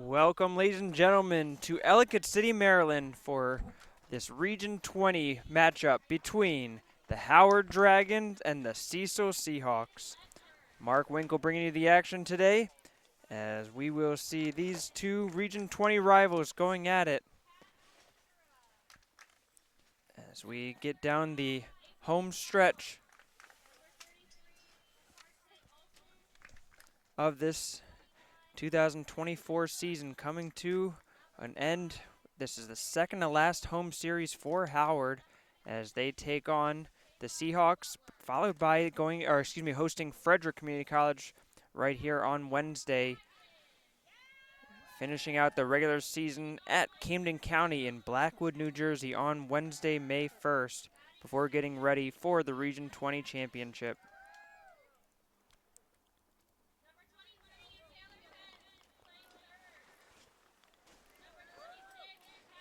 Welcome, ladies and gentlemen, to Ellicott City, Maryland for this Region 20 matchup between the Howard Dragons and the Cecil Seahawks. Mark Winkle bringing you the action today as we will see these two Region 20 rivals going at it as we get down the home stretch of this 2024 season coming to an end. This is the second to last home series for Howard as they take on the Seahawks, followed by hosting Frederick Community College right here on Wednesday, finishing out the regular season at Camden County in Blackwood, New Jersey on Wednesday, May 1st, before getting ready for the Region 20 championship.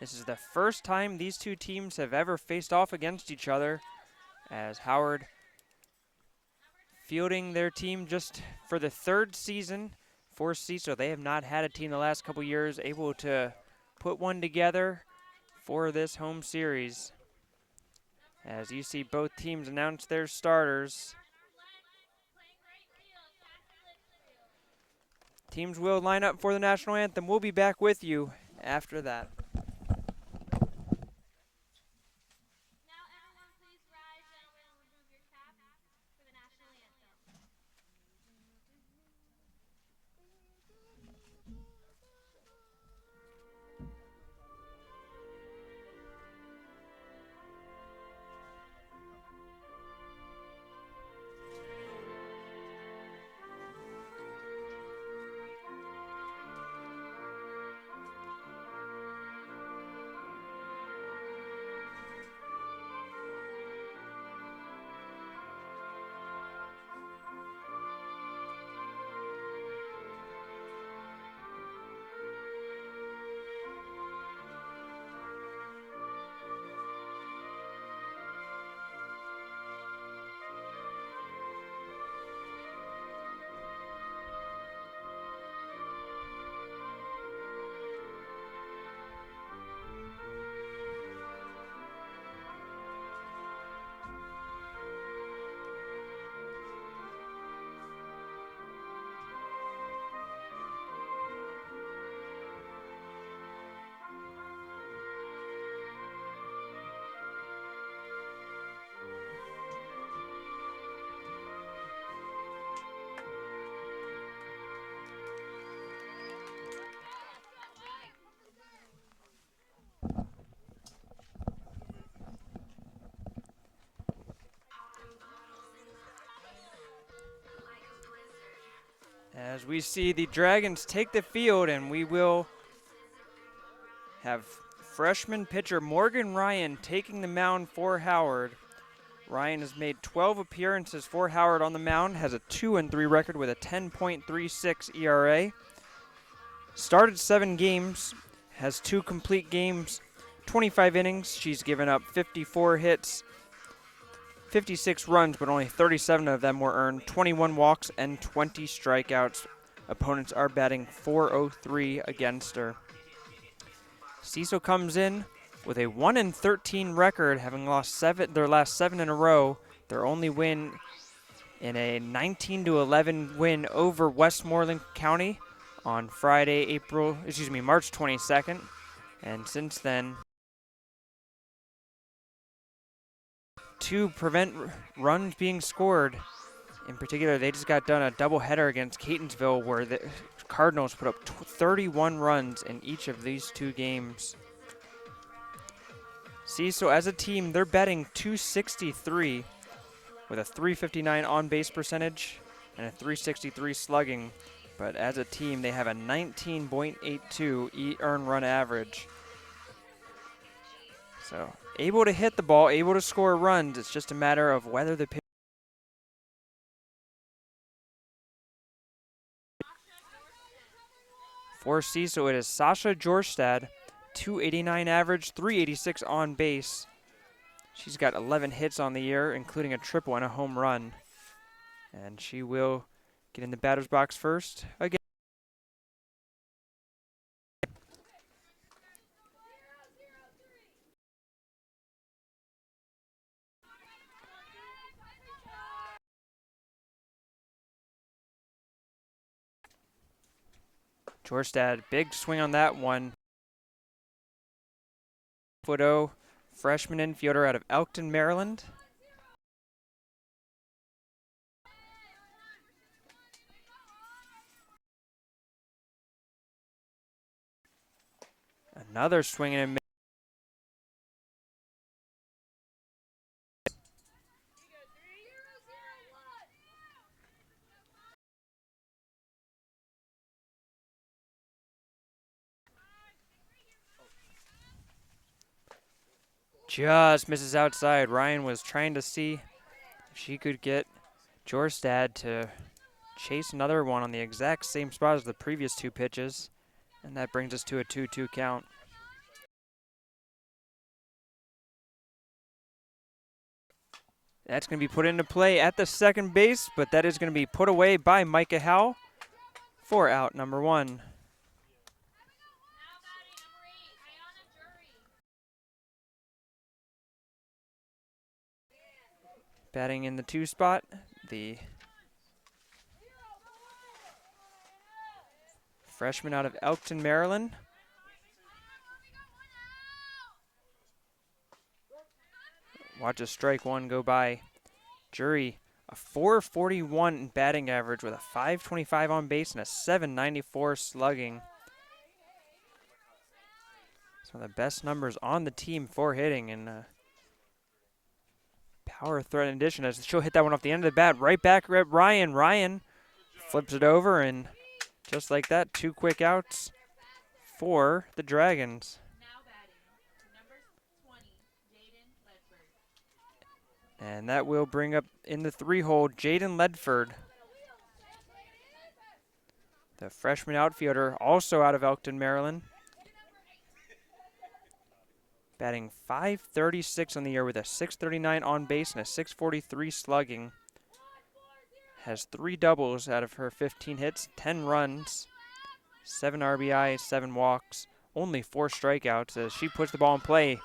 This is the first time these two teams have ever faced off against each other, as Howard fielding their team just for the third season for Cecil. They have not had a team the last couple years able to put one together for this home series. As you see both teams announce their starters. Teams will line up for the national anthem. We'll be back with you after that. As we see the Dragons take the field, and we will have freshman pitcher Morgan Ryan taking the mound for Howard. Ryan has made 12 appearances for Howard on the mound, has a 2-3 record with a 10.36 ERA. Started 7 games, has 2 complete games, 25 innings. She's given up 54 hits, 56 runs, but only 37 of them were earned, 21 walks, and 20 strikeouts. Opponents are batting .403 against her. Cecil comes in with a 1-13 record, having lost their last 7 in a row. Their only win in a 19-11 win over Westmoreland County on March 22nd. And since then, to prevent runs being scored. In particular, they just got done a doubleheader against Catonsville where the Cardinals put up 31 runs in each of these 2 games. Cecil, as a team, they're batting .263 with a .359 on-base percentage and a .363 slugging. But as a team, they have a 19.82 earned run average. So able to hit the ball, able to score runs. It's just a matter of whether the pitch. For Cecil, it is Sasha Jorstad, .289 average, .386 on base. She's got 11 hits on the year, including a triple and a home run. And she will get in the batter's box first again. Jorstad, big swing on that one. 5'0", freshman infielder out of Elkton, Maryland. Another swing and a miss. Just misses outside. Ryan was trying to see if she could get Jorstad to chase another one on the exact same spot as the previous two pitches. And that brings us to a 2-2 count. That's going to be put into play at the second base, but that is going to be put away by Micah Howell for out number 1. Batting in the 2 spot, the freshman out of Elkton, Maryland. Watch a strike one go by. Jury, a 441 batting average with a 525 on base and a 794 slugging. It's one of the best numbers on the team for hitting, and power threat in addition as she'll hit that one off the end of the bat. Right back at Ryan. Ryan flips it over, and just like that, 2 quick outs for the Dragons. And that will bring up in the 3-hole Jaden Ledford, the freshman outfielder, also out of Elkton, Maryland. Batting .536 on the year with a 639 on base and a 643 slugging. Has 3 doubles out of her 15 hits, 10 runs, 7 RBI, 7 walks, only 4 strikeouts as she puts the ball in play.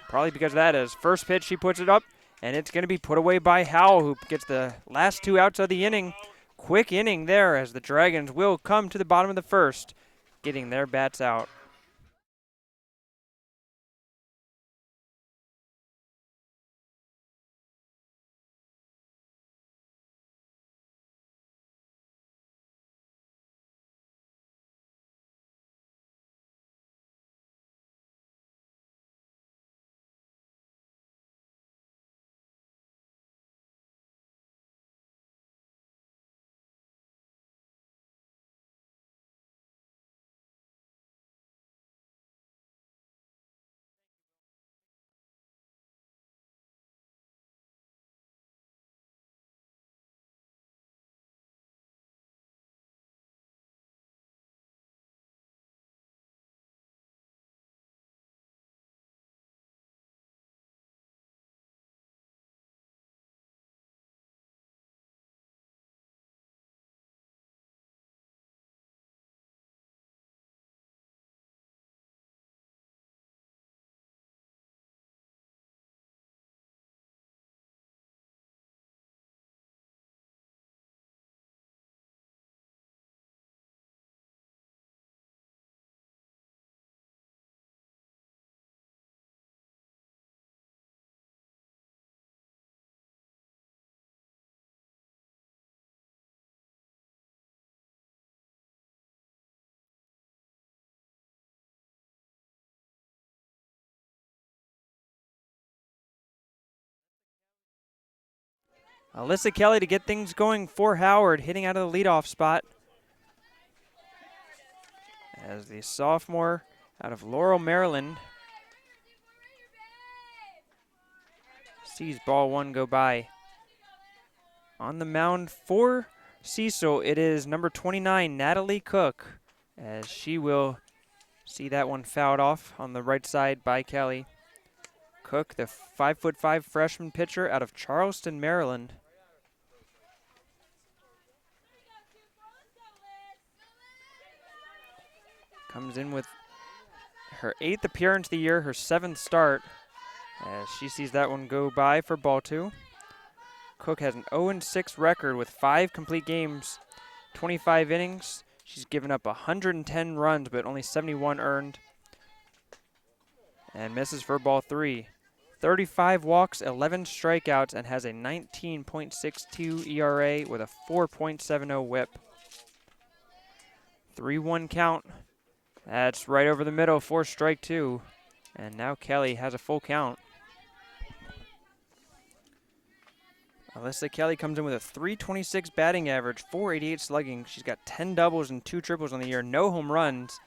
Probably because of that, as first pitch she puts it up, and it's going to be put away by Howell, who gets the last 2 outs of the inning. Quick inning there as the Dragons will come to the bottom of the first, getting their bats out. Alyssa Kelly to get things going for Howard, hitting out of the leadoff spot. As the sophomore out of Laurel, Maryland, sees ball 1 go by. On the mound for Cecil, it is number 29, Natalie Cook, as she will see that one fouled off on the right side by Kelly. Cook, the 5'5" freshman pitcher out of Charleston, Maryland. Comes in with her 8th appearance of the year, her 7th start, as she sees that one go by for ball 2. Cook has an 0-6 record with 5 complete games, 25 innings. She's given up 110 runs, but only 71 earned. And misses for ball 3. 35 walks, 11 strikeouts, and has a 19.62 ERA with a 4.70 whip. 3-1 count. That's right over the middle for strike 2. And now Kelly has a full count. Alyssa Kelly comes in with a .326 batting average, .488 slugging. She's got 10 doubles and 2 triples on the year, no home runs.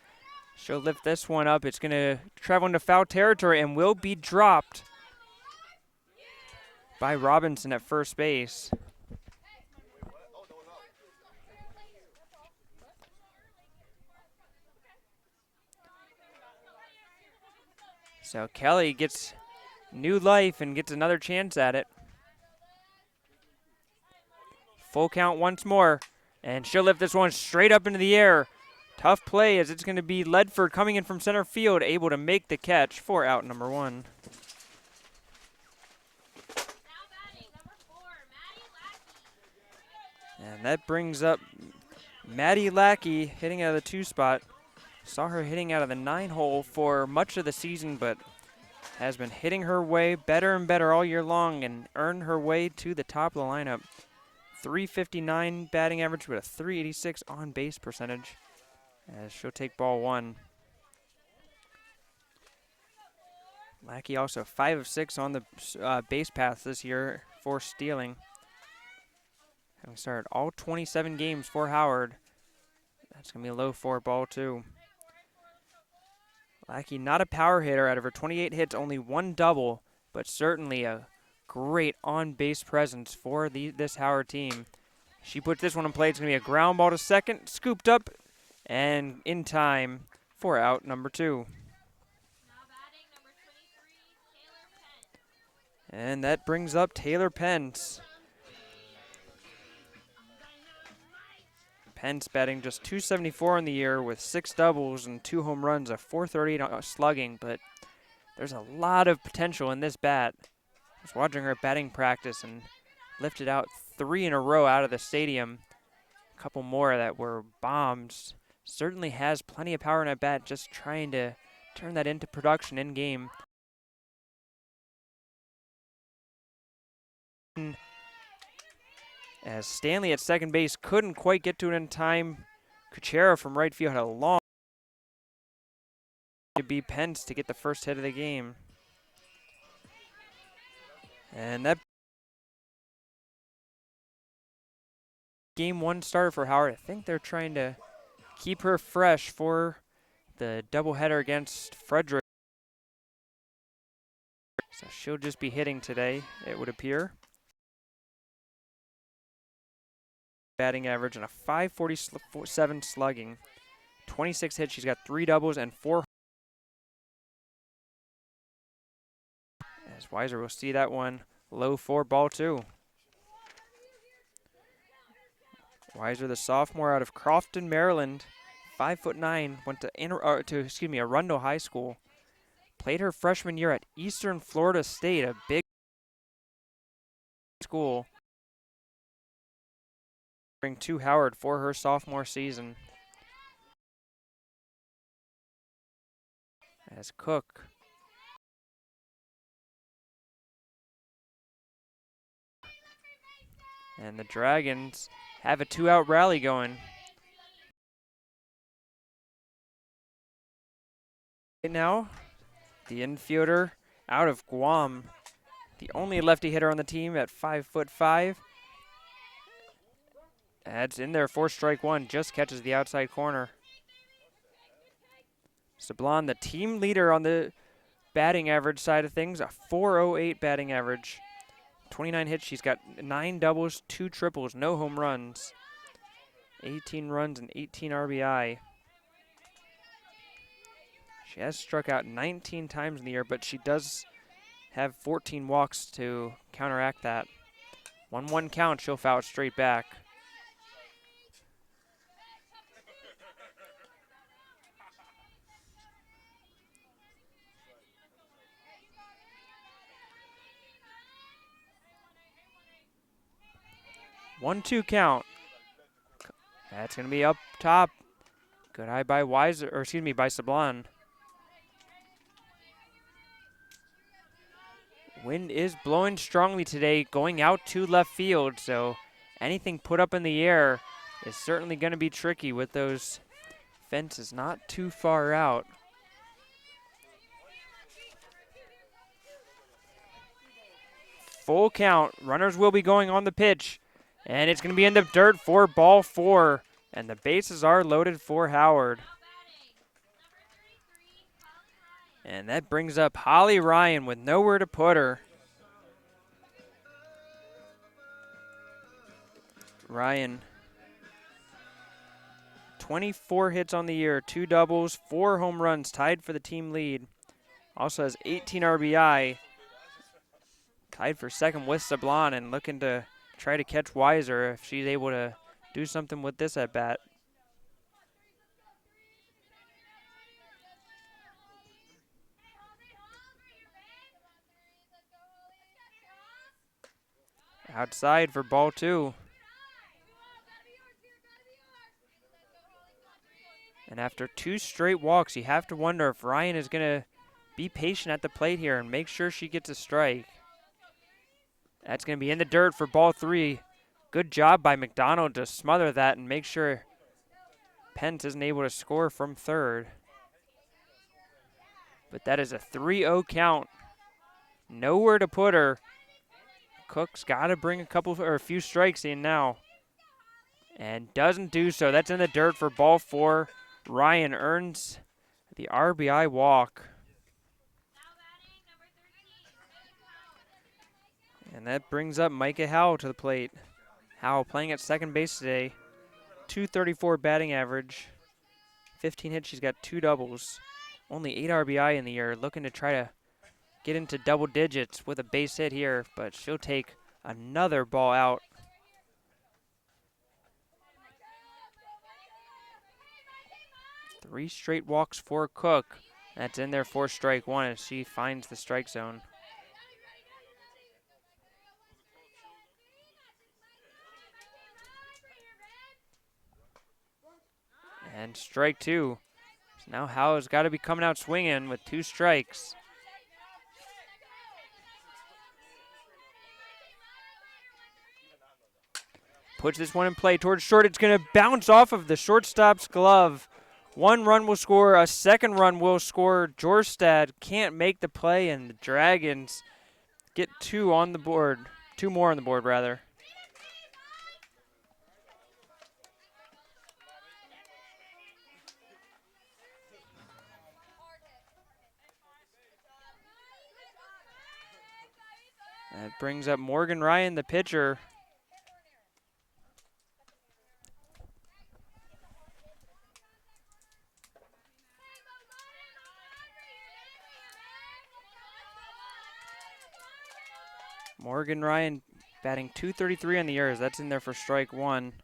She'll lift this one up. It's going to travel into foul territory and will be dropped by Robinson at first base. So Kelly gets new life and gets another chance at it. Full count once more, and she'll lift this one straight up into the air. Tough play as it's going to be Ledford coming in from center field, able to make the catch for out number 1. And that brings up Maddie Lackey hitting out of the 2 spot. Saw her hitting out of the 9 hole for much of the season, but has been hitting her way better and better all year long and earned her way to the top of the lineup. .359 batting average with a .386 on base percentage. As she'll take ball 1. Lackey also 5 of 6 on the base paths this year for stealing. Having started all 27 games for Howard. That's going to be a low for ball 2. Lackey not a power hitter. Out of her 28 hits, only 1 double, but certainly a great on-base presence for this Howard team. She puts this one in play. It's going to be a ground ball to second, scooped up, and in time for out number 2. And that brings up Taylor Pence. Pence batting just .274 in the year with 6 doubles and 2 home runs, a .438 slugging, but there's a lot of potential in this bat. I was watching her at batting practice and lifted out 3 in a row out of the stadium. A couple more that were bombs. Certainly has plenty of power in a bat, just trying to turn that into production in game. As Stanley at second base couldn't quite get to it in time. Kuchera from right field had a long to be Pence to get the first hit of the game. And that game 1 starter for Howard. I think they're trying to keep her fresh for the doubleheader against Frederick. So she'll just be hitting today, it would appear. Batting average and a .547 slugging. 26 hits. She's got 3 doubles and 4. As Weiser will see that one low for ball 2. Weiser, the sophomore out of Crofton, Maryland, 5'9", went to Arundel High School. Played her freshman year at Eastern Florida State, a big school. Bring to Howard for her sophomore season. As Cook and the Dragons have a 2-out rally going. Right now, the infielder out of Guam, the only lefty hitter on the team at 5'5". Adds in there for strike 1, just catches the outside corner. Sablon, the team leader on the batting average side of things, a .408 batting average. 29 hits, she's got 9 doubles, 2 triples, no home runs. 18 runs and 18 RBI. She has struck out 19 times in the year, but she does have 14 walks to counteract that. 1-1 count, she'll foul it straight back. One-two count. That's going to be up top Good eye by by Sablon. Wind is blowing strongly today, going out to left field, so anything put up in the air is certainly going to be tricky with those fences not too far out. Full count. Runners will be going on the pitch, and it's going to be in the dirt for ball 4, and the bases are loaded for Howard. And that brings up Holly Ryan with nowhere to put her. Ryan, 24 hits on the year, 2 doubles, 4 home runs, tied for the team lead. Also has 18 RBI, tied for second with Sablon, and looking to try to catch Weiser if she's able to do something with this at bat. Outside for ball 2. And after 2 straight walks, you have to wonder if Ryan is going to be patient at the plate here and make sure she gets a strike. That's going to be in the dirt for ball 3. Good job by McDonald to smother that and make sure Pence isn't able to score from third. But that is a 3-0 count. Nowhere to put her. Cook's got to bring a few strikes in now. And doesn't do so. That's in the dirt for ball 4. Ryan earns the RBI walk. And that brings up Micah Howell to the plate. Howell playing at second base today. .234 batting average. 15 hits, she's got 2 doubles. Only 8 RBI in the year. Looking to try to get into double digits with a base hit here, but she'll take another ball out. Three straight walks for Cook. That's in there for strike 1 as she finds the strike zone. And strike 2. So now Howell's got to be coming out swinging with 2 strikes. Puts this one in play towards short. It's going to bounce off of the shortstop's glove. 1 run will score. A 2nd run will score. Jorstad can't make the play, and the Dragons get 2 on the board. 2 more on the board, rather. That brings up Morgan Ryan, the pitcher. Morgan Ryan batting .233 on the years. That's in there for strike 1.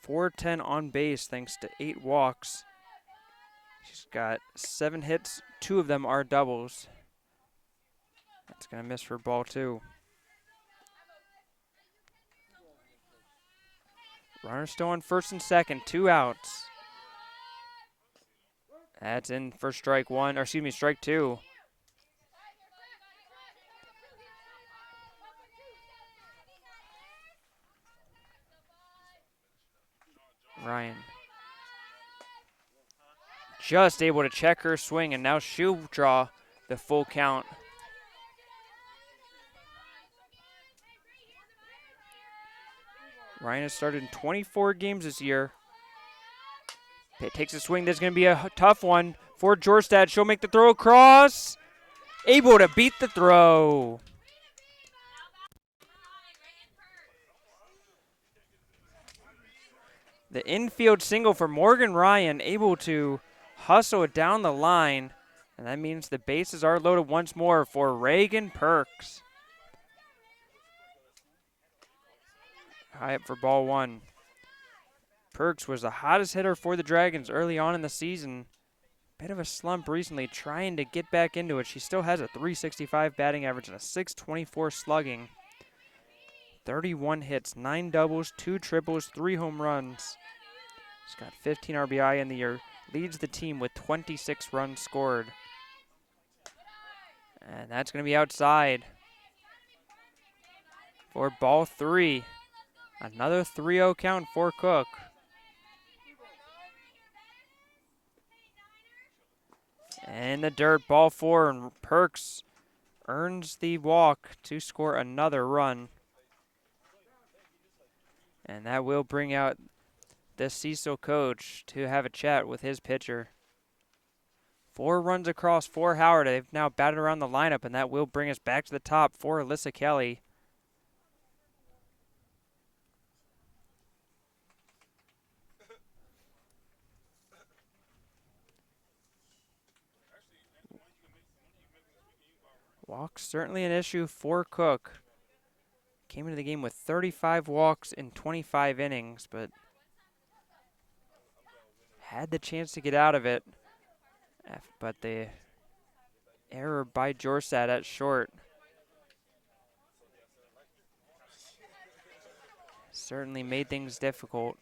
410 on base thanks to 8 walks. She's got 7 hits. 2 of them are doubles. That's going to miss for ball 2. Runner still on first and second. 2 outs. That's in for strike 1, or excuse me, strike 2. Ryan just able to check her swing, and now she'll draw the full count. Ryan has started in 24 games this year. Pitt takes a swing. There's going to be a tough one for Jorstad. She'll make the throw across. Able to beat the throw. The infield single for Morgan Ryan, able to hustle it down the line. And that means the bases are loaded once more for Reagan Perks. High up for ball 1. Perks was the hottest hitter for the Dragons early on in the season. Bit of a slump recently, trying to get back into it. She still has a .365 batting average and a .624 slugging. 31 hits, 9 doubles, 2 triples, 3 home runs. He's got 15 RBI in the year. Leads the team with 26 runs scored. And that's going to be outside for ball 3. Another 3-0 count for Cook. In the dirt, ball 4, and Perks earns the walk to score another run. And that will bring out the Cecil coach to have a chat with his pitcher. 4 runs across for Howard. They've now batted around the lineup, and that will bring us back to the top for Alyssa Kelly. Walks certainly an issue for Cook. Came into the game with 35 walks in 25 innings, but had the chance to get out of it. But the error by Jorsad at short certainly made things difficult.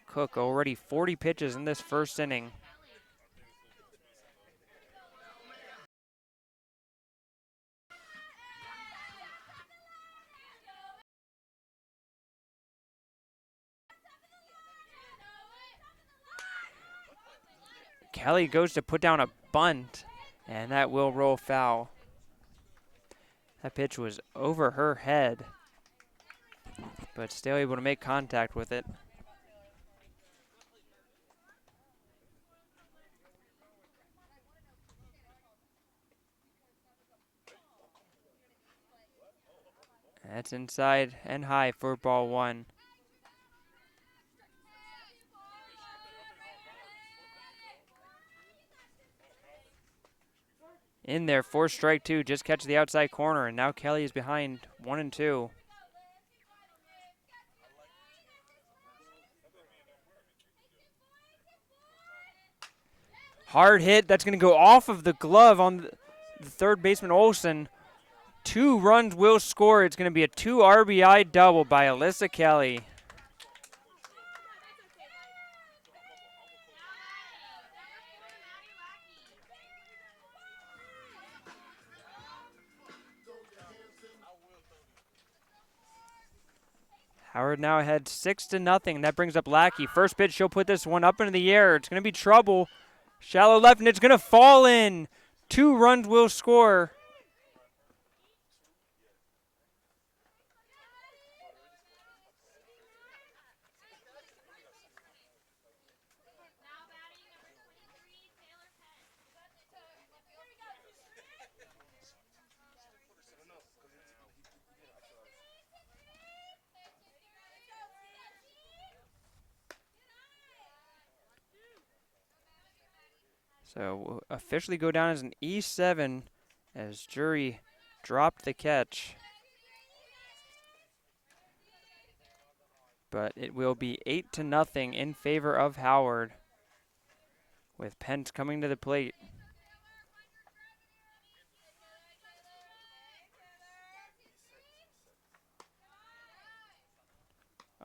Cook already 40 pitches in this first inning. Kelly goes to put down a bunt, and that will roll foul. That pitch was over her head, but still able to make contact with it. That's inside and high for ball 1. In there for strike 2, just catch the outside corner, and now Kelly is behind 1-2. Hard hit, that's going to go off of the glove on the third baseman Olsen. 2 runs will score. It's going to be a 2 RBI double by Alyssa Kelly. Howard now ahead 6-0. That brings up Lackey. First pitch, she'll put this one up into the air. It's going to be trouble. Shallow left, and it's going to fall in. 2 runs will score. So we'll officially go down as an E7 as Jury dropped the catch. But it will be 8-0 in favor of Howard, with Pence coming to the plate.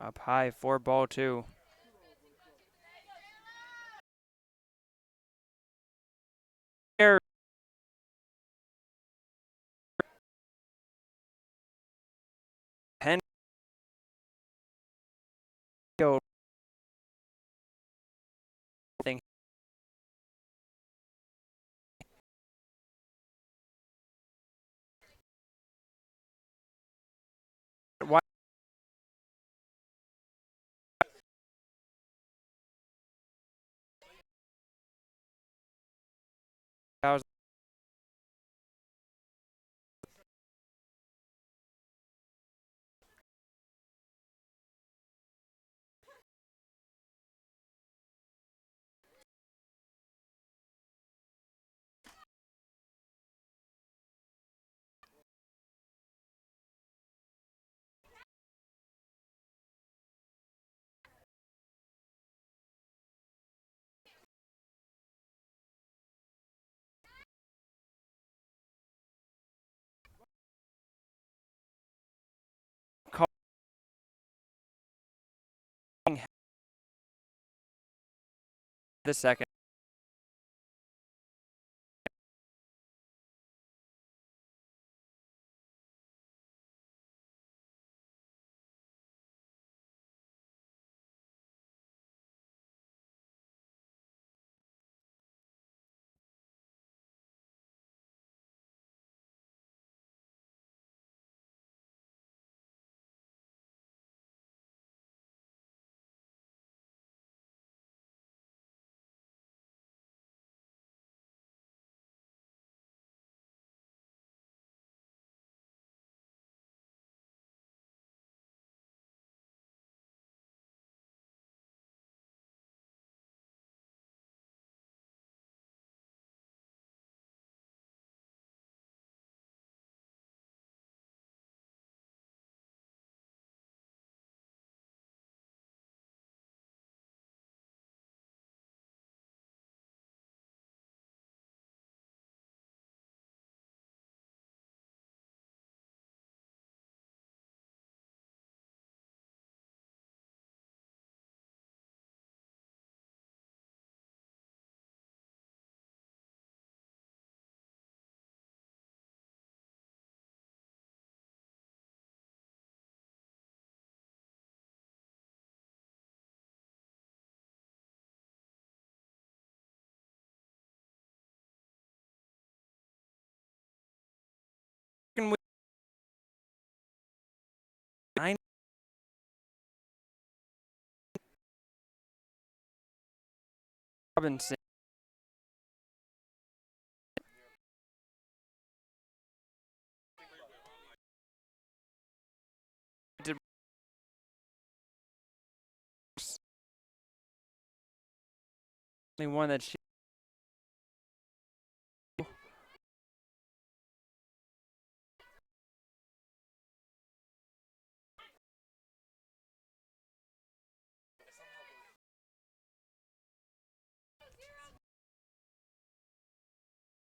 Up high for ball 2. Pence go thing. Why the second. Second week, 9 Robinson. Did only one that she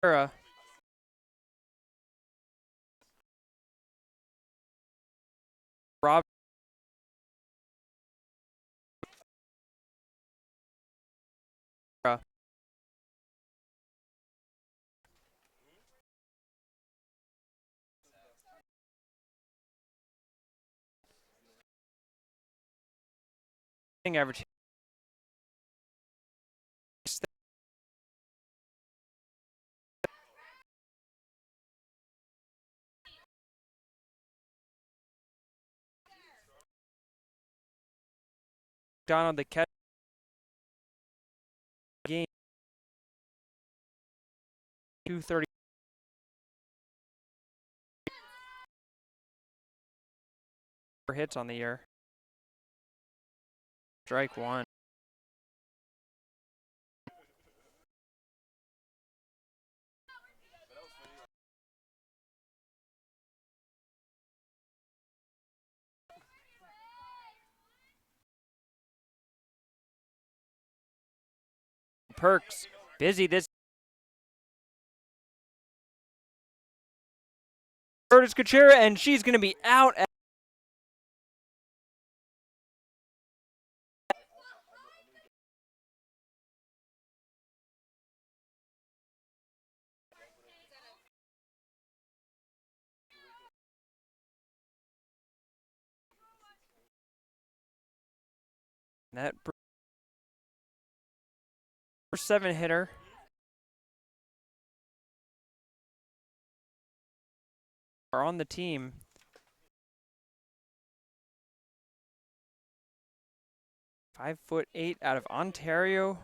Rob average Donald the catch game 230 hits on the year. Strike one. Perks busy this. Curtis Kuchera, and she's going to be out at that first 7 hitter. Are on the team. 5'8" out of Ontario.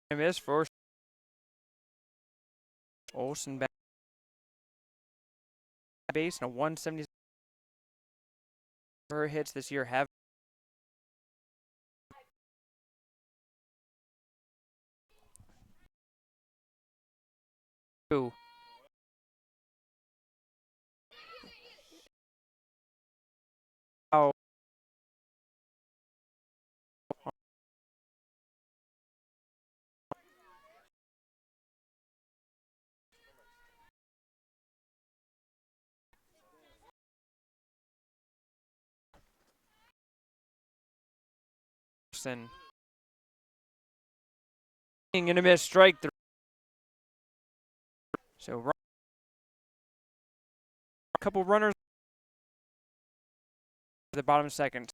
I miss for Olsen back base and a 170. Her hits this year have two. Oh, And gonna miss strike three. So a couple runners at the bottom second.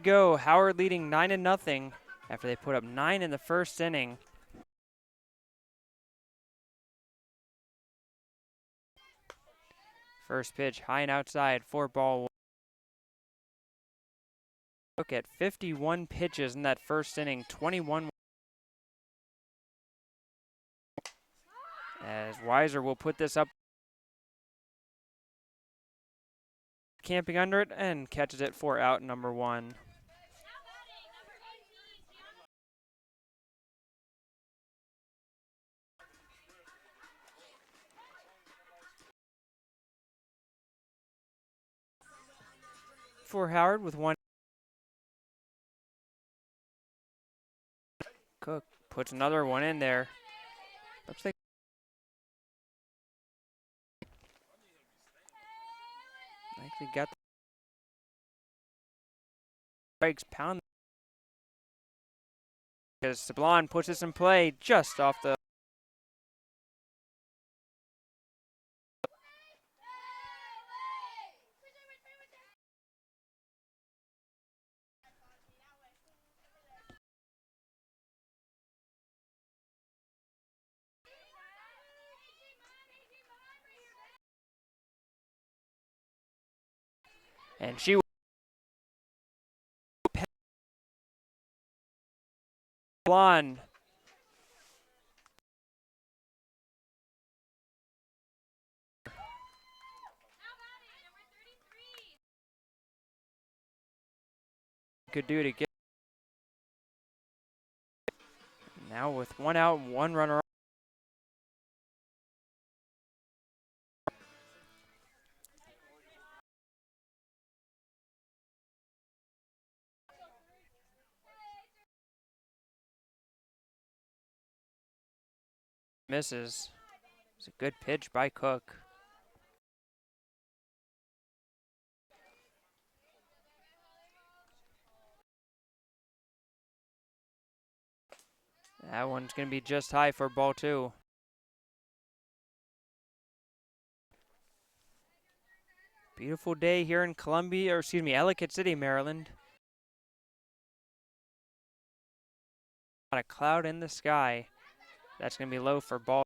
Go. Howard leading 9-0 after they put up 9 in the first inning. First pitch high and outside for ball. Look at 51 pitches in that first inning. 21. As Weiser will put this up, camping under it, and catches it for out number 1. For Howard with 1. Cook puts another one in there. Looks like likely got the strikes pound. Because Sablon puts this in play just off the. And she Sablon. Could do to get. Now with 1 out, 1 runner. Misses. It's a good pitch by Cook. That one's going to be just high for ball 2. Beautiful day here in Ellicott City, Maryland. Not a cloud in the sky. That's going to be low for ball.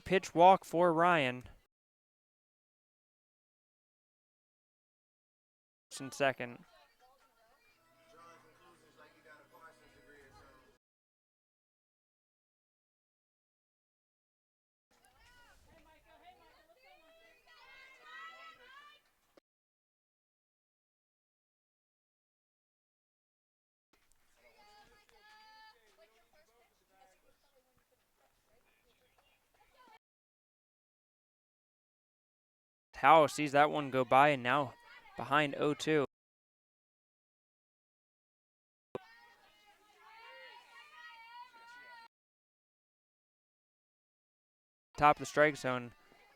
Pitch walk for Ryan. In second. Powell sees that one go by and now behind 0-2. Top of the strike zone,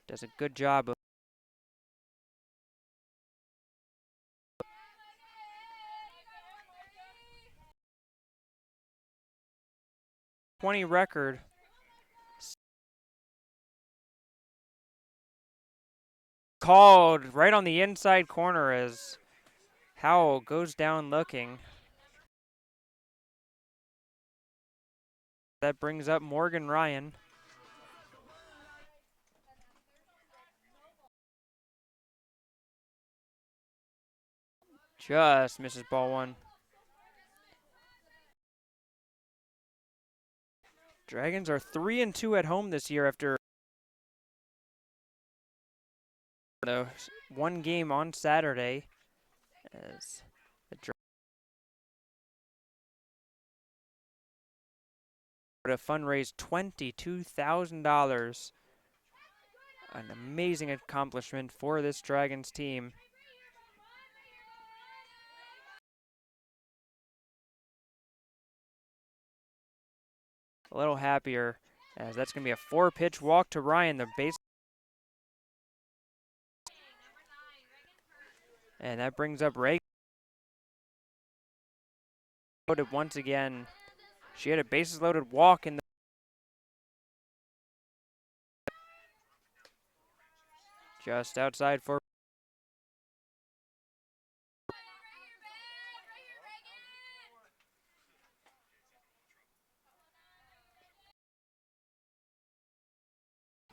does a good job of 20 record. Called right on the inside corner as Howell goes down looking. That brings up Morgan Ryan. Just misses ball one. Dragons are 3-2 at home this year after the one game on Saturday. As the to fundraise $22,000. An amazing accomplishment for this Dragons team. A little happier as that's going to be a 4-pitch walk to Ryan, the base. And that brings up Reagan. Loaded once again. She had a bases loaded walk in the just outside for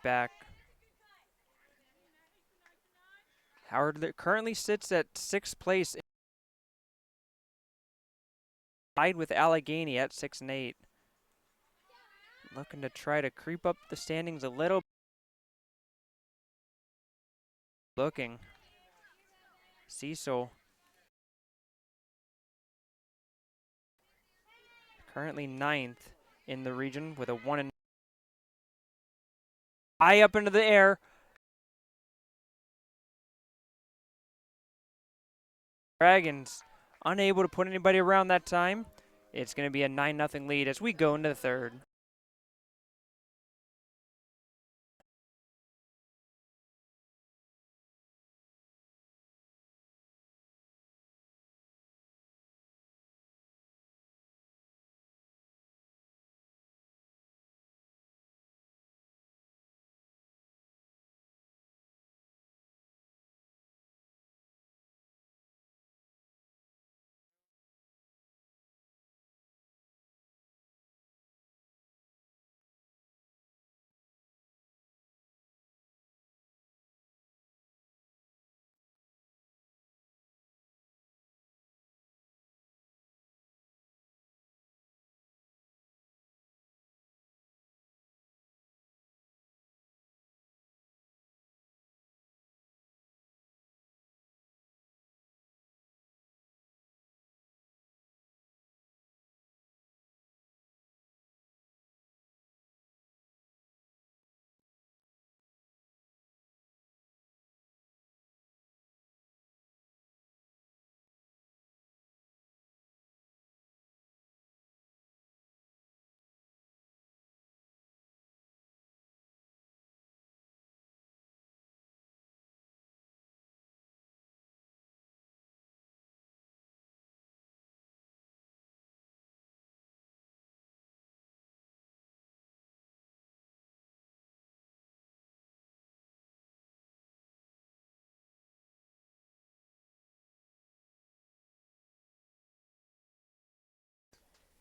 back. Howard currently sits at 6th place, tied with Allegheny at 6-8. Looking to try to creep up the standings a little. Looking. Cecil. Currently 9th in the region with a 1. High up into the air. Dragons unable to put anybody around that time. It's going to be a 9-0 lead as we go into the third.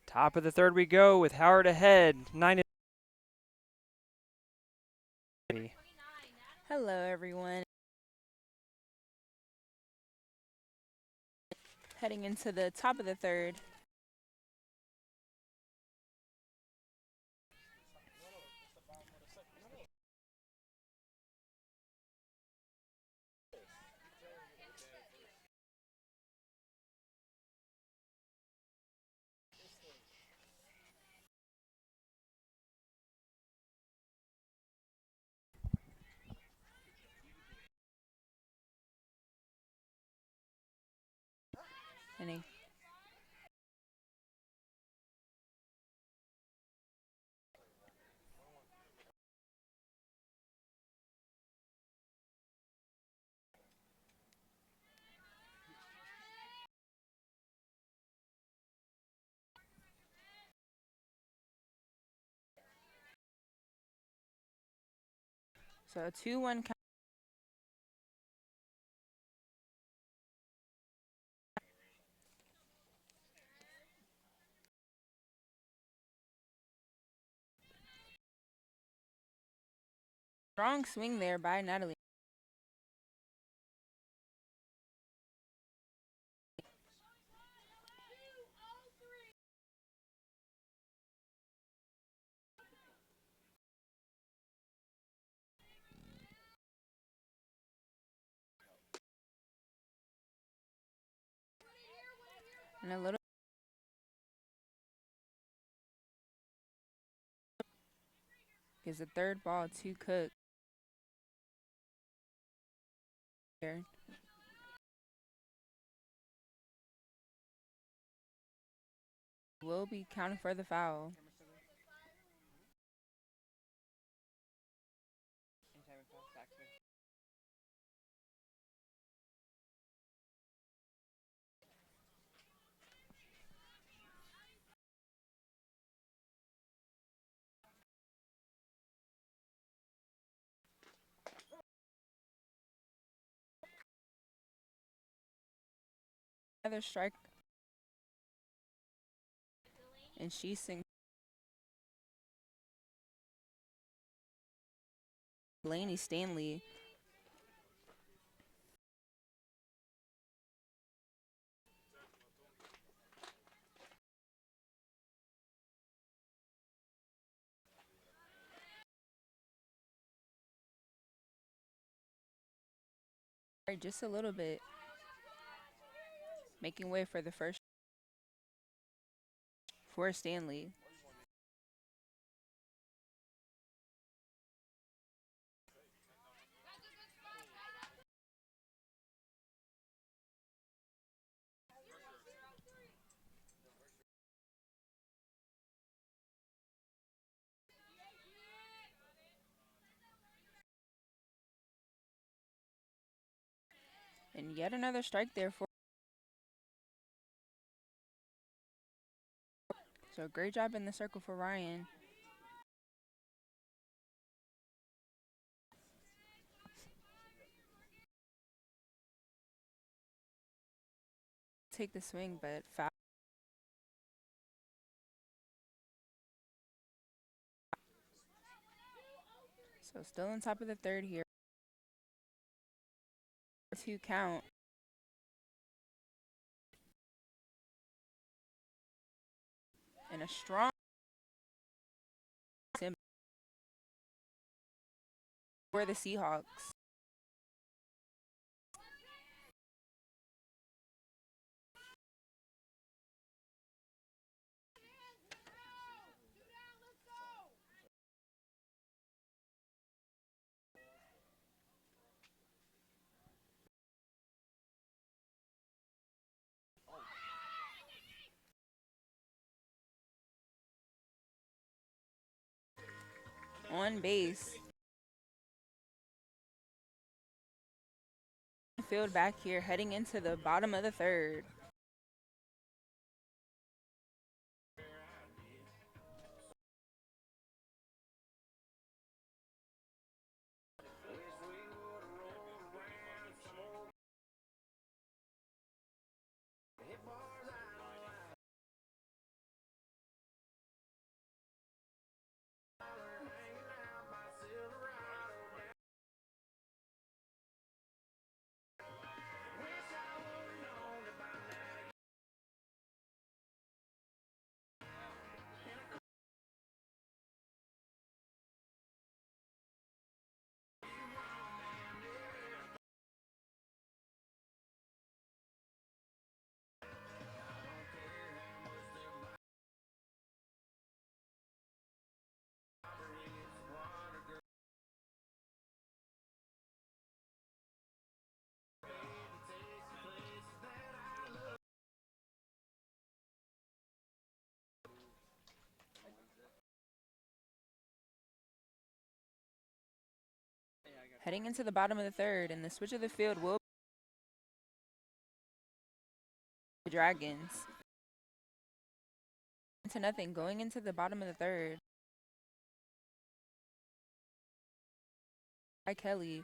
Top of the third we go with Howard ahead, 9. Hello, everyone. Heading into the top of the third. And a so a 2-1 count. Strong swing there by Natalie. And a little gives the third ball to Cook. Here. Will be counted for the foul. Another strike. And she sings Blaney Stanley. Just a little bit. Making way for the first for Stanley. And yet another strike there for. So great job in the circle for Ryan. Take the swing, but foul. So still on top of the third here. 2 count. And a strong for the Seahawks. On base. Field back here heading into the bottom of the third. Heading into the bottom of the third, and the switch of the field will be the Dragons. To nothing going into the bottom of the third. By Kelly.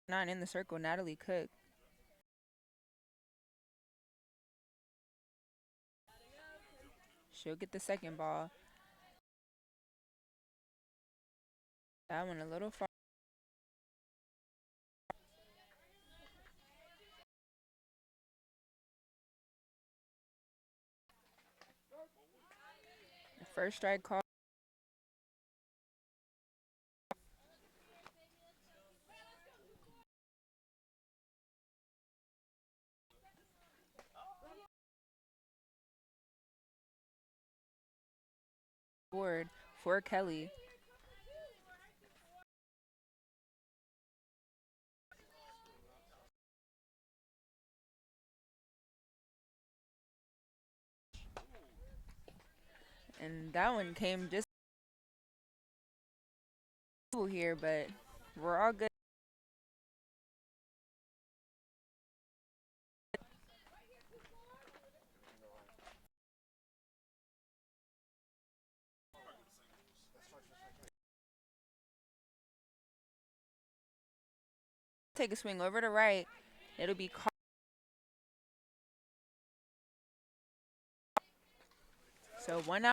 Nine in the circle, Natalie Cook. She'll get the second ball. That one a little far. The first strike call. Board for Kelly. And that one came just here, but we're all good. Take a swing over to right. It'll be caught. So 1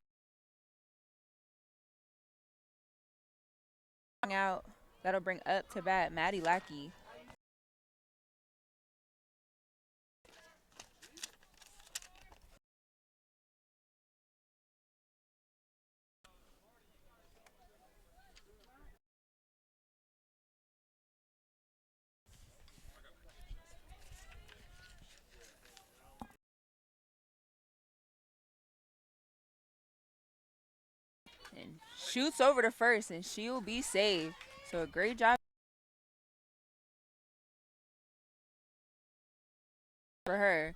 out. That'll bring up to bat Maddie Lackey. And shoots over to first, and she'll be saved. So a great job for her.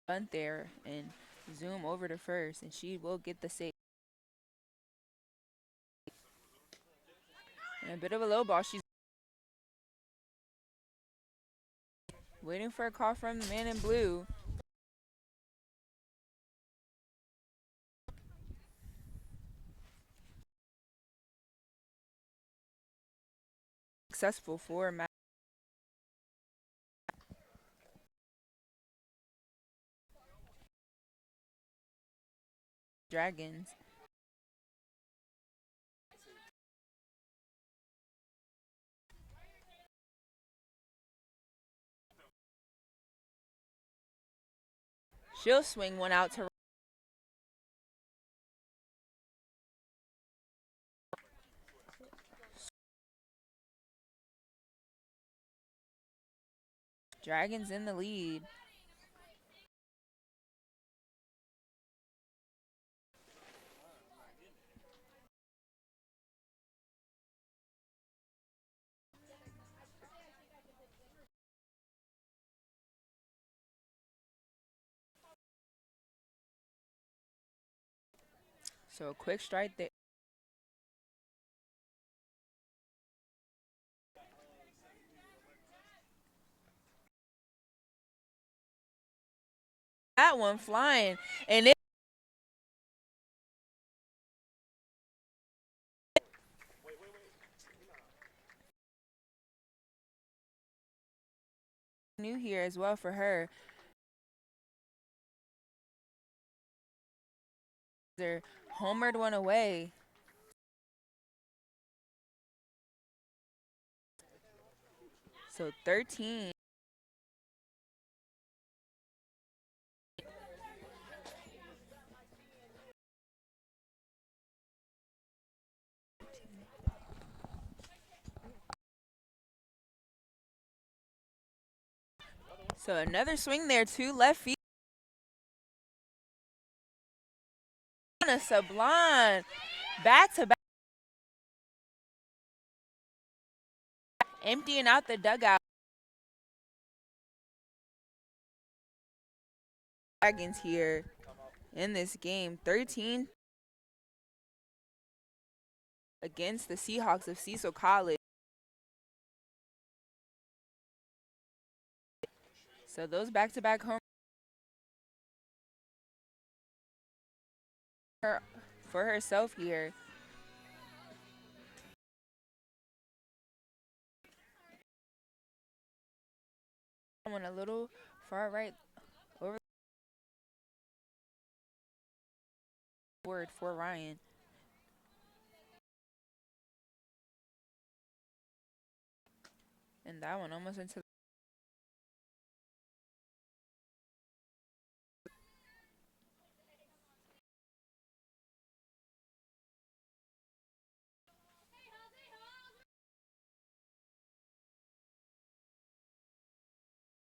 Bunt there and zoom over to first, and she will get the save. And a bit of a low ball. She's waiting for a call from the man in blue. Successful for Matt. Dragons. She'll swing one out to Dragons in the lead. So a quick strike there. That one flying, and it new here as well for her. They're homered one away. So 13. So another swing there to left field. Sublime. Back to back. Emptying out the dugout. Dragons here in this game. 13 against the Seahawks of Cecil College. So those back-to-back home for herself here. Went a little far right over the board for Ryan. And that one almost into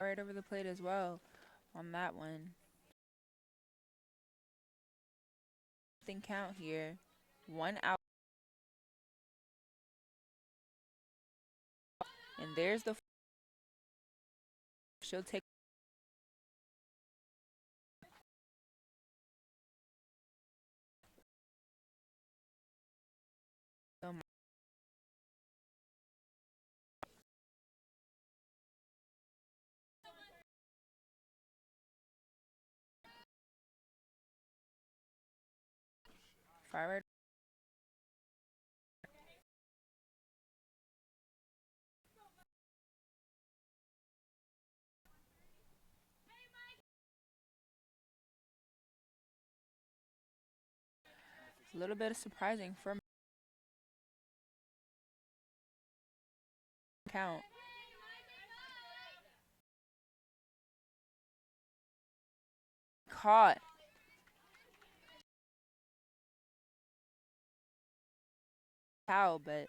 right over the plate as well on that one. Nothing count here. 1 out. And there's the she'll take far right. A little bit of surprising from count. Caught. How, but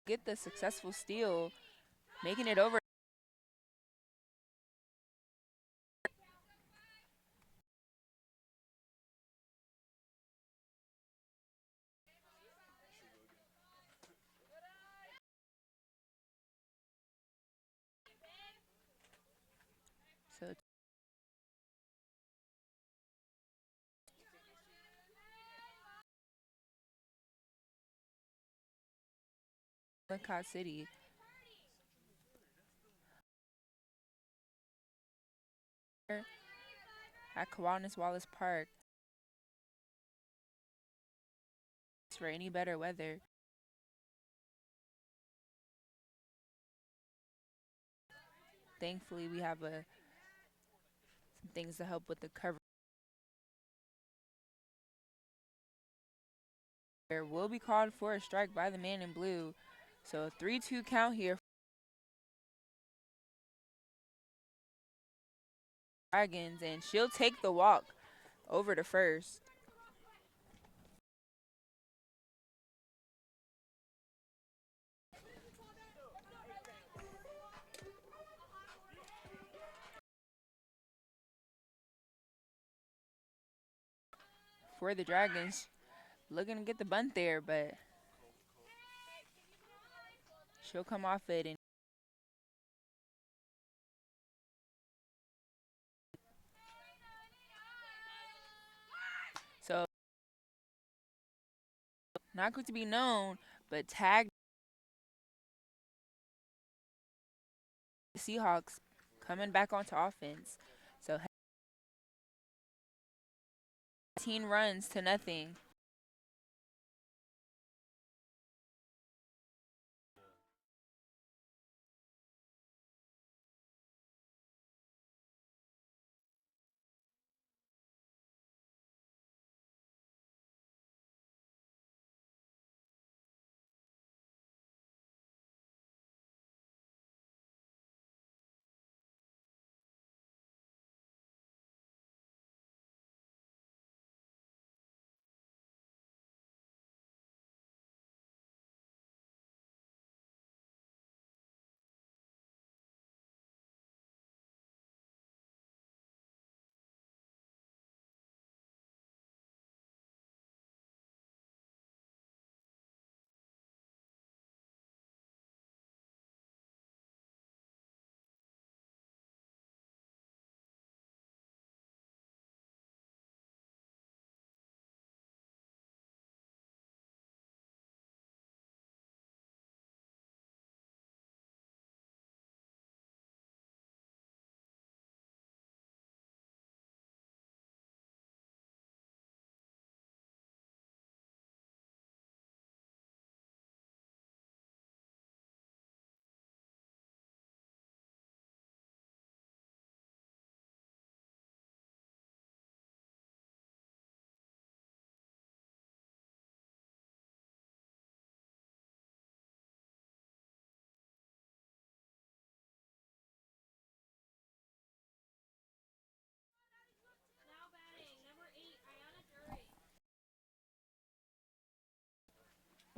get the successful steal, making it over. So Lacrosse City. At Kiwanis Wallace Park. For any better weather. Thankfully, we have some things to help with the cover. There will be called for a strike by the man in blue. So a 3-2 count here. Dragons, and she'll take the walk over to first. For the Dragons, looking to get the bunt there, but she'll come off it. And so not going to be known, but tagged the Seahawks coming back onto offense. So 18 runs to nothing.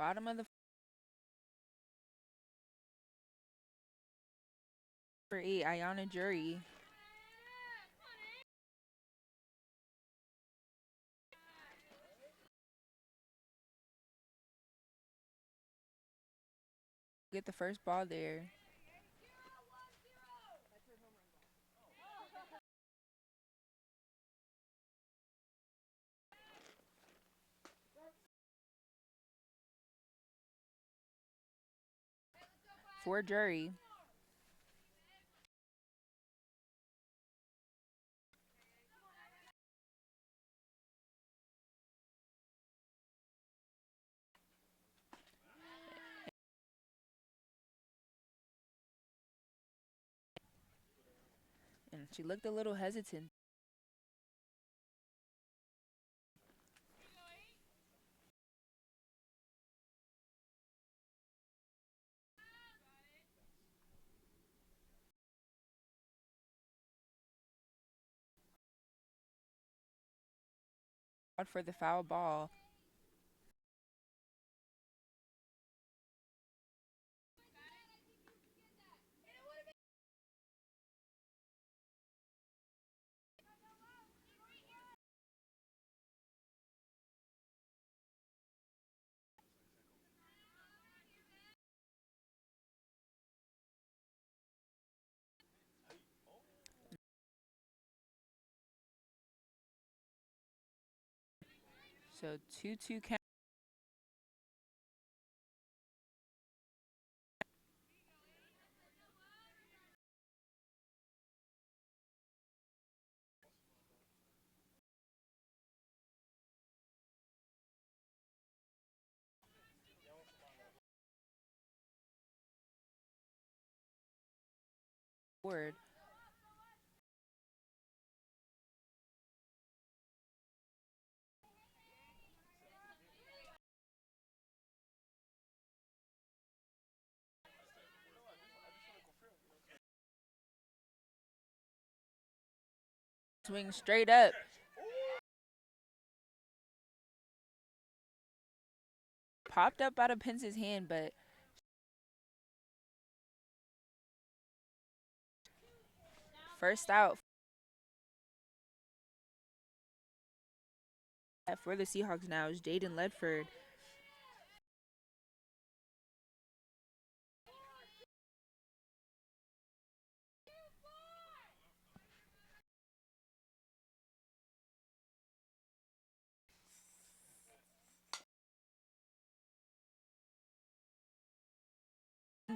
Bottom of the for 8, Ayana Jury. Get the first ball there. For Jury. And she looked a little hesitant. For the foul ball. So 2-2 count. Word. Swing straight up. Popped up out of Pence's hand, but first out for the Seahawks now is Jaden Ledford.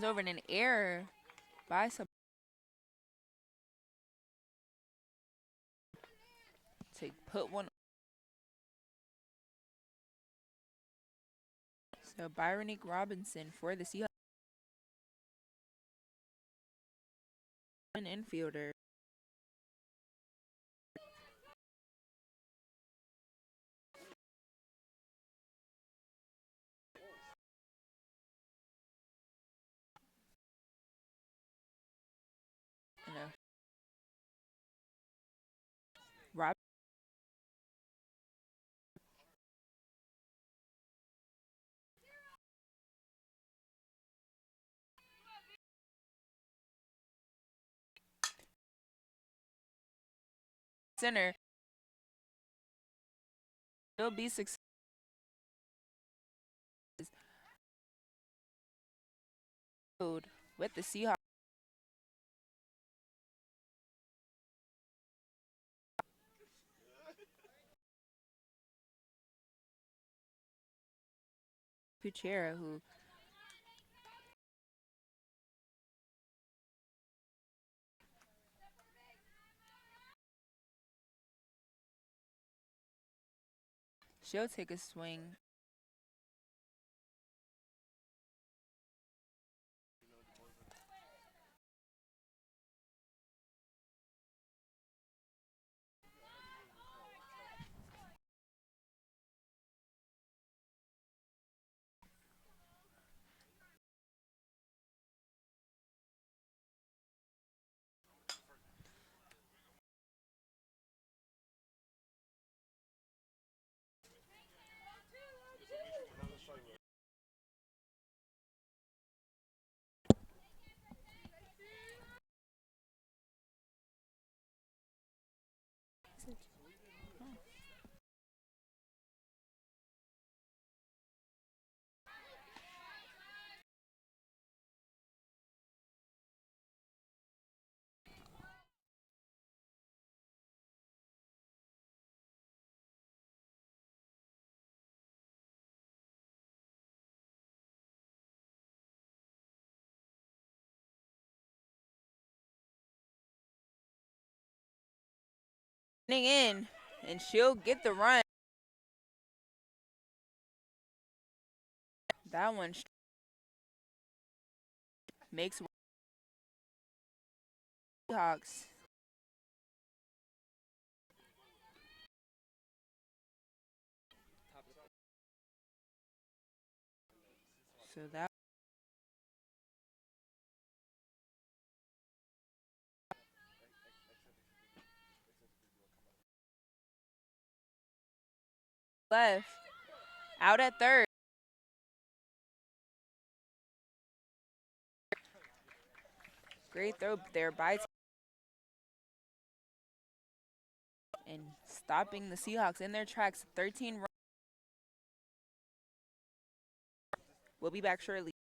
Over in an error by some to put one. So Byronique Robinson for the Seahawks. An infielder. You know, Rob center will be successful with the Seahawks. Kuchera, who she'll take a swing. In, and she'll get the run. That one makes Seahawks. So that left out at third. Great throw there by and stopping the Seahawks in their tracks. 13 run. We'll be back shortly.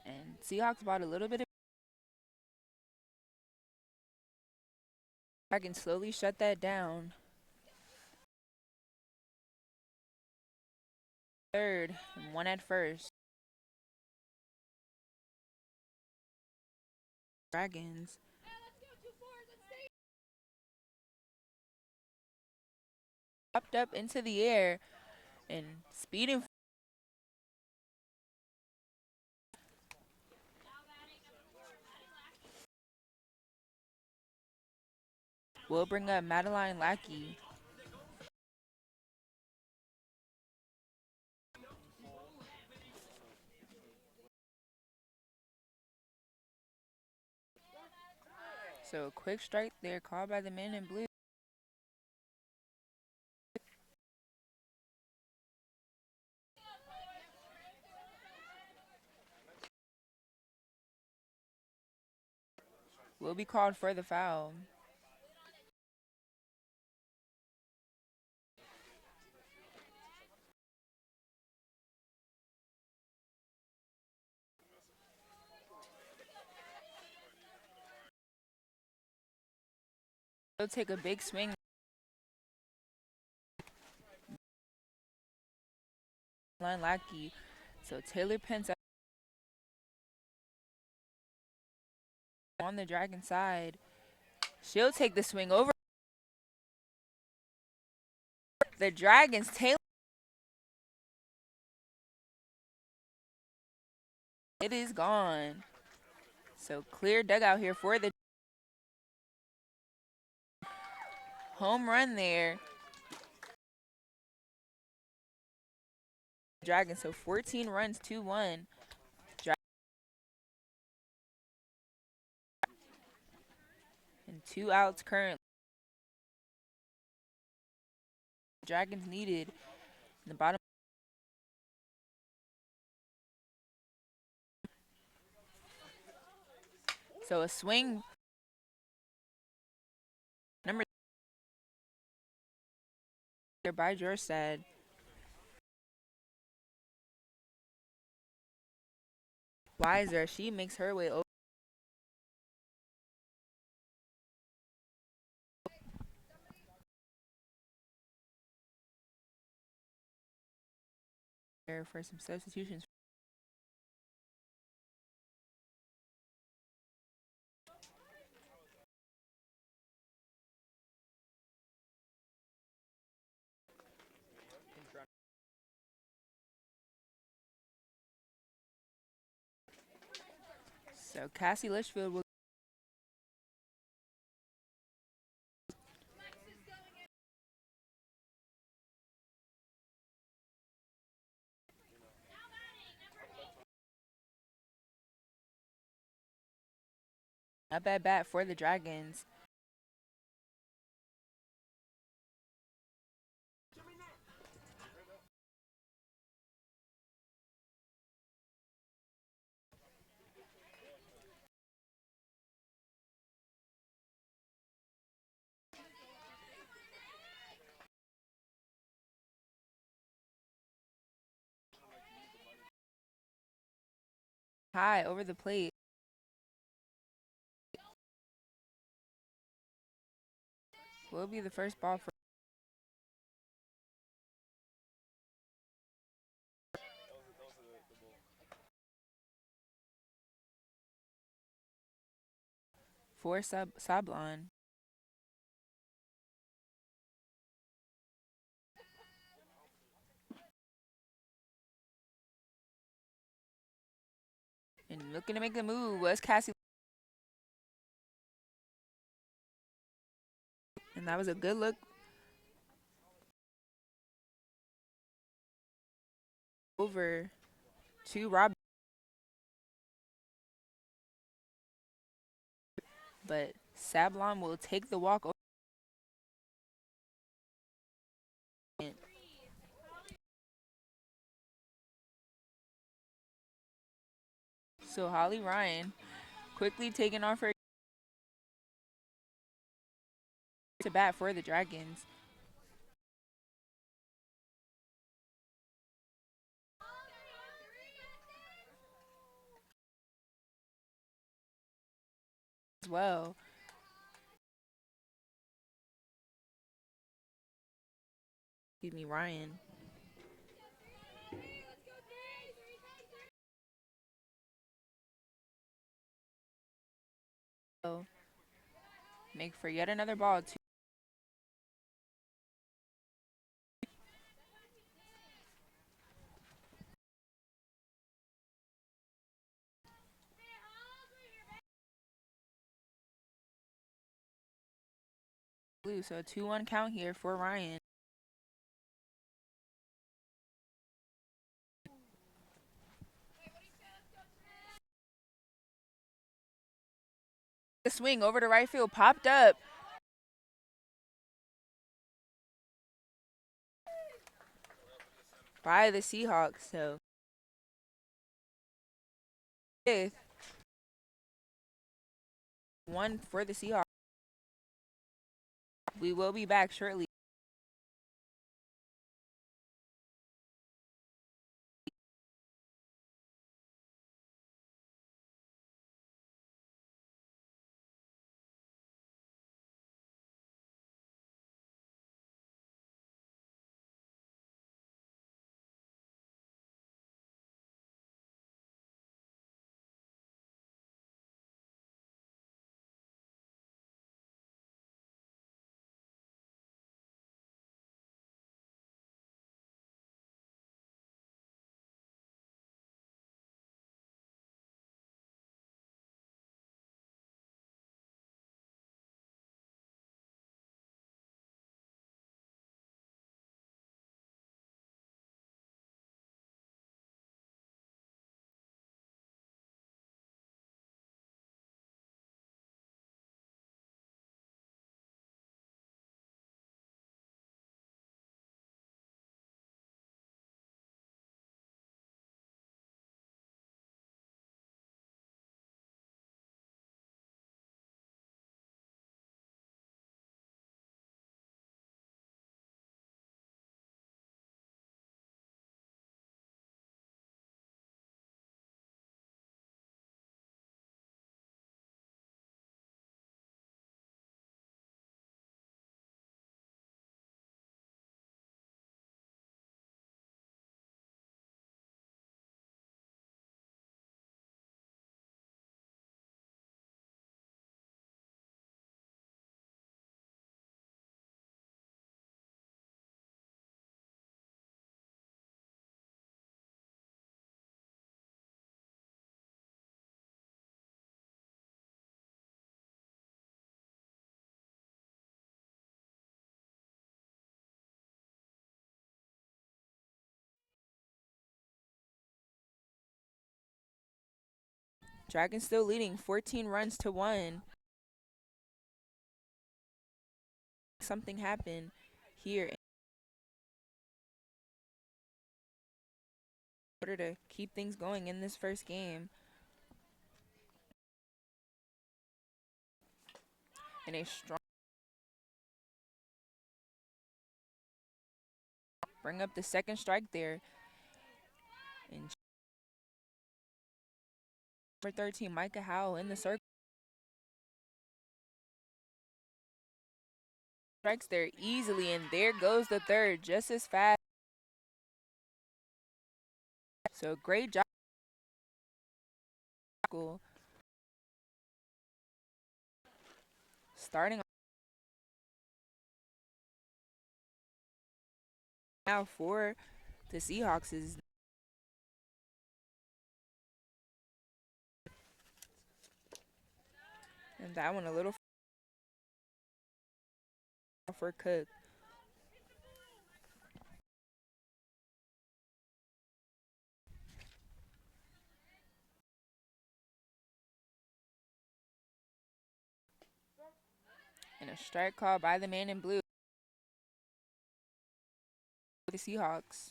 And Seahawks bought a little bit of back and slowly shut that down. Third and one at first. Dragons popped up into the air and speeding. Will bring up Madeline Lackey. So a quick strike there called by the men in blue. Will be called for the foul. He'll take a big swing. Unlucky. So Taylor pins up on the dragon side. She'll take the swing over the dragons. Taylor. It is gone. So clear dugout here for the home run there. Dragons. So 14 runs, 2-1. And 2 outs currently. Dragons needed in the bottom. So a swing. Number by Jorstad. Weiser, she makes her way over. For some substitutions. So Cassie Litchfield will. Up at bat for the Dragons. High over the plate. Will be the first ball for Sablon. And looking to make the move was Cassie. And that was a good look over to Rob. But Sablon will take the walk over. So Holly Ryan quickly taking off her to bat for the Dragons. As well. Excuse me, Ryan. So make for yet another ball. Blue. So a 2-1 count here for Ryan. The swing over to right field popped up. By the Seahawks. So fifth. One for the Seahawks. We will be back shortly. Dragons still leading 14 runs to 1. Something happened here in order to keep things going in this first game. And a strong bring up the second strike there. And number 13, Micah Howell in the circle. Strikes there easily, and there goes the third just as fast. So great job. Starting now for the Seahawks is and that one a little for Cook. And a strike call by the man in blue for the Seahawks.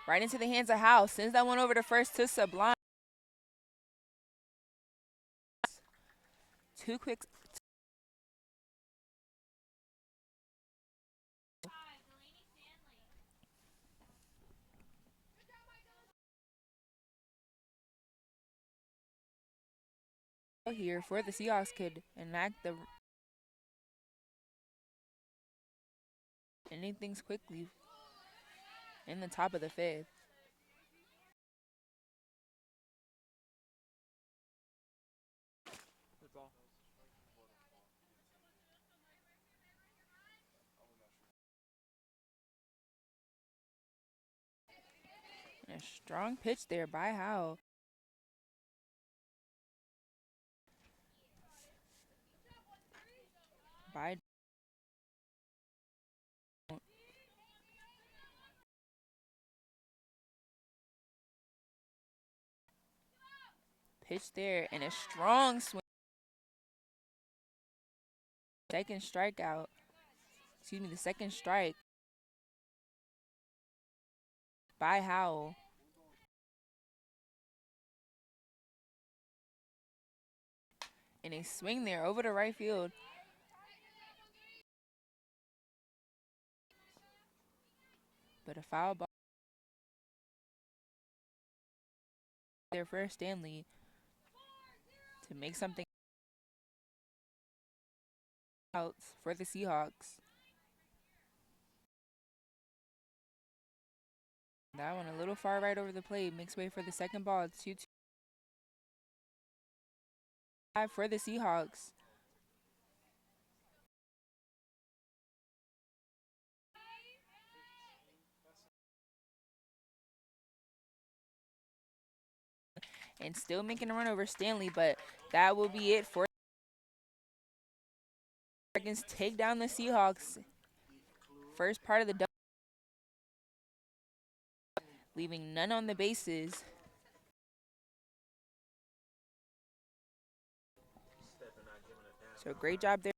Right into the hands of Howell. Sends that one over to first to Sublime. Too quick. Here for the Seahawks could enact the ending things quickly in the top of the fifth. And a strong pitch there by Howell. By pitch there and a strong swing. Second strikeout. Excuse me, the second strike by Howell. And a swing there over to right field. But a foul ball there for Stanley to make something out for the Seahawks. That one a little far right over the plate. Makes way for the second ball. 2-2 for the Seahawks. And still making a run over Stanley, but that will be it for Dragons. Take down the Seahawks. First part of the leaving none on the bases. So great job there.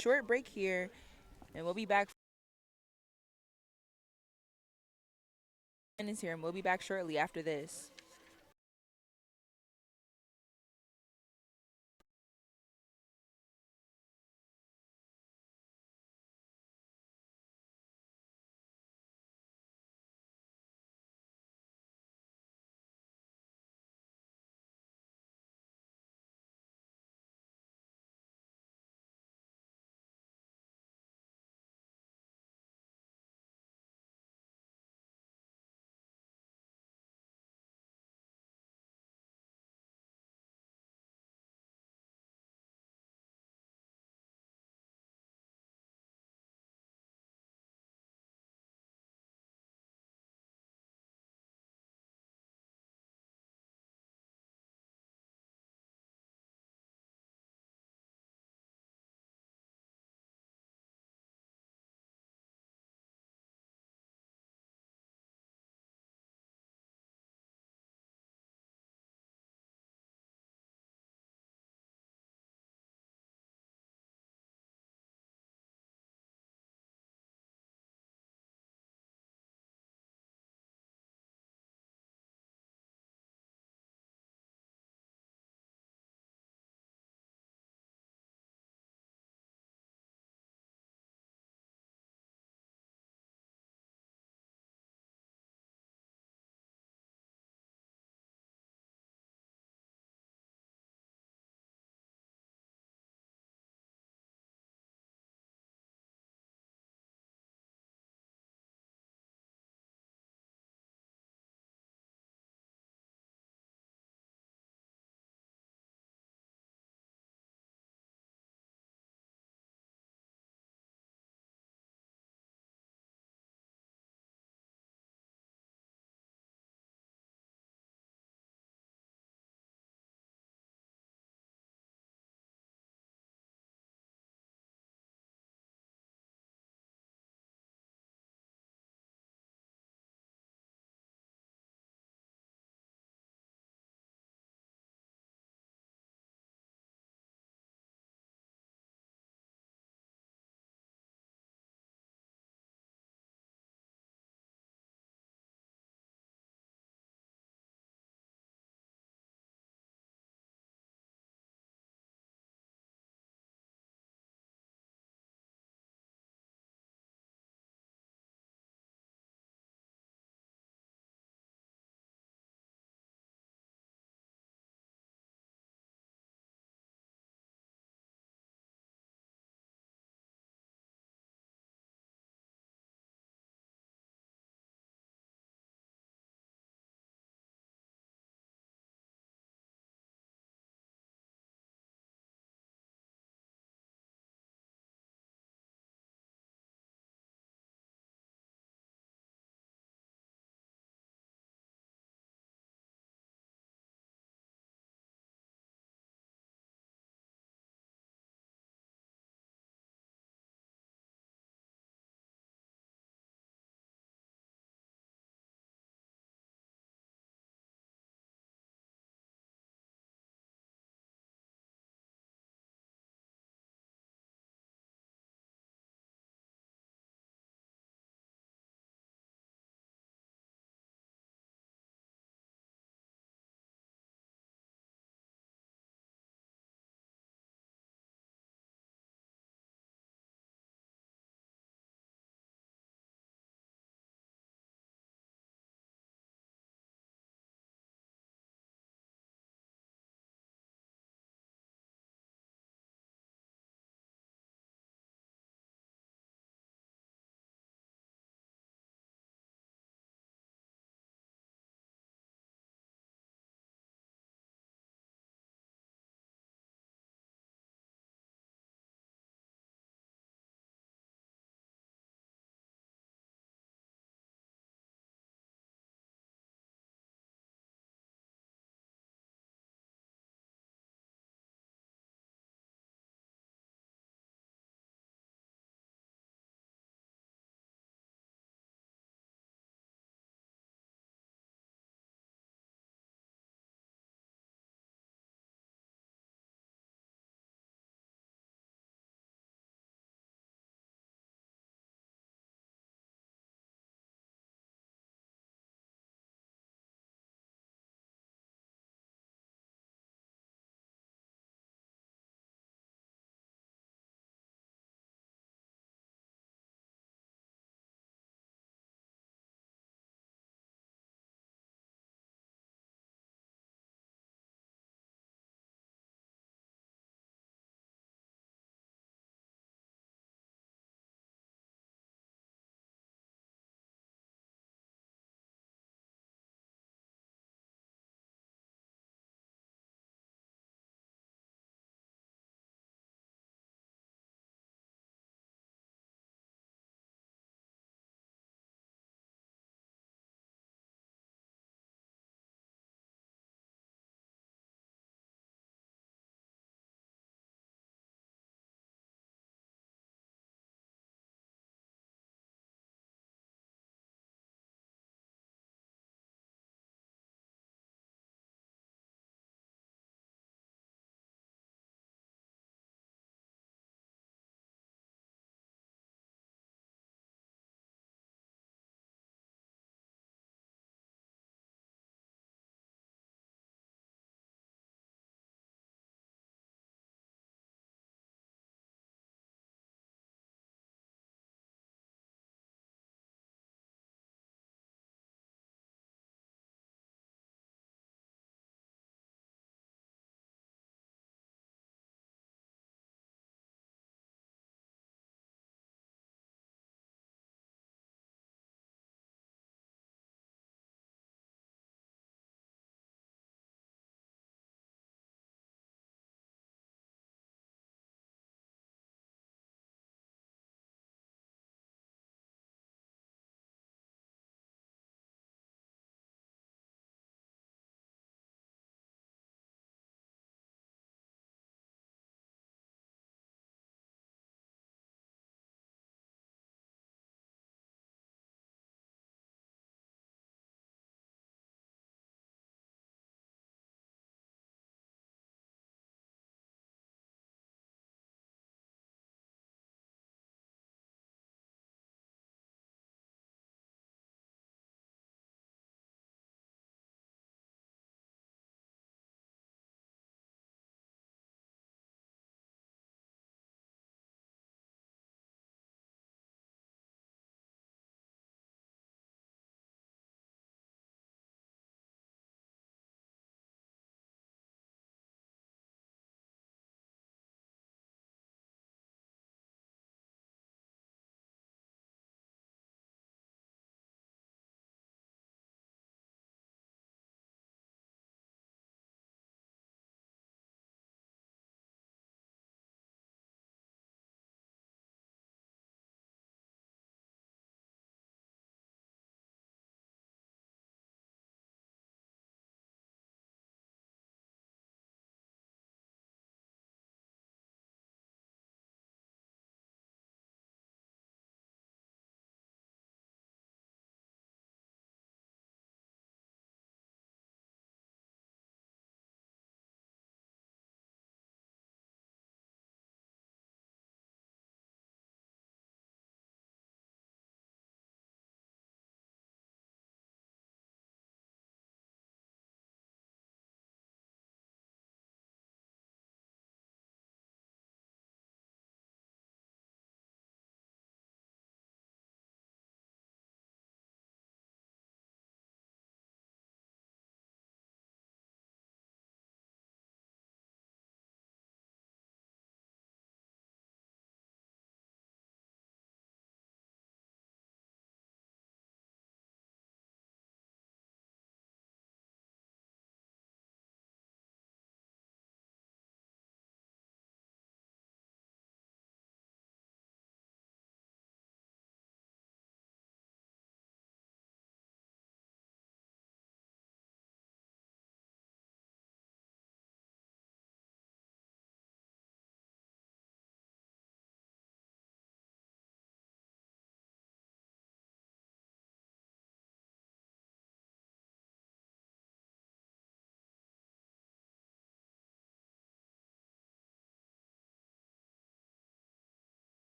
Short break here, and we'll be back. Minutes here, and we'll be back shortly after this.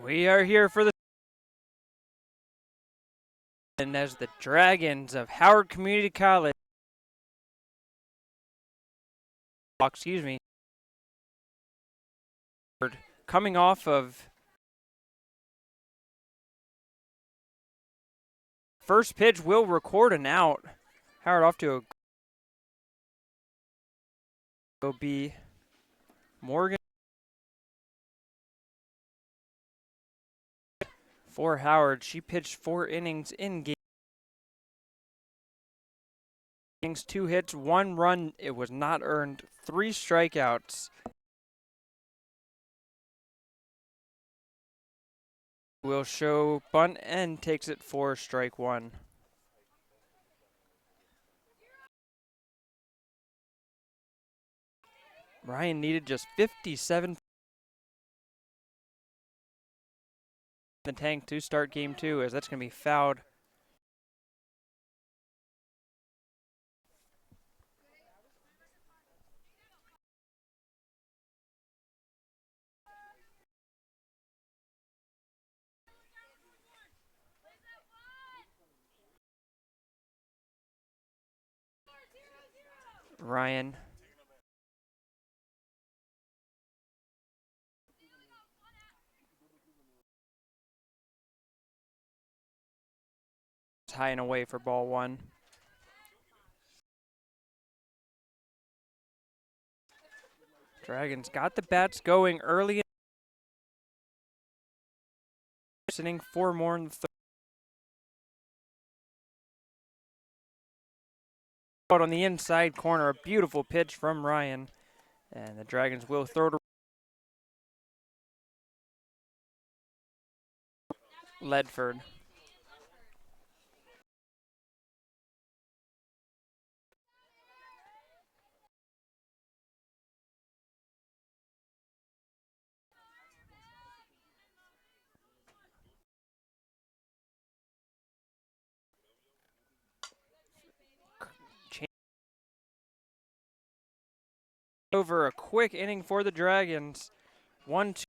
We are here for the and as the Dragons of Howard Community College, excuse me, coming off of first pitch will record an out. Howard off to a will be Morgan for Howard. She pitched 4 innings in games, 2 hits, 1 run. It was not earned, 3 strikeouts. Will show bunt and takes it for strike 1. Ryan needed just 57 in the tank to start game 2, as that's going to be fouled. Ryan is high and away for ball 1. Dragons got the bats going early, inning 4 more in the third. Out on the inside corner, a beautiful pitch from Ryan, and the Dragons will throw to Ledford. Over a quick inning for the Dragons. 1-2.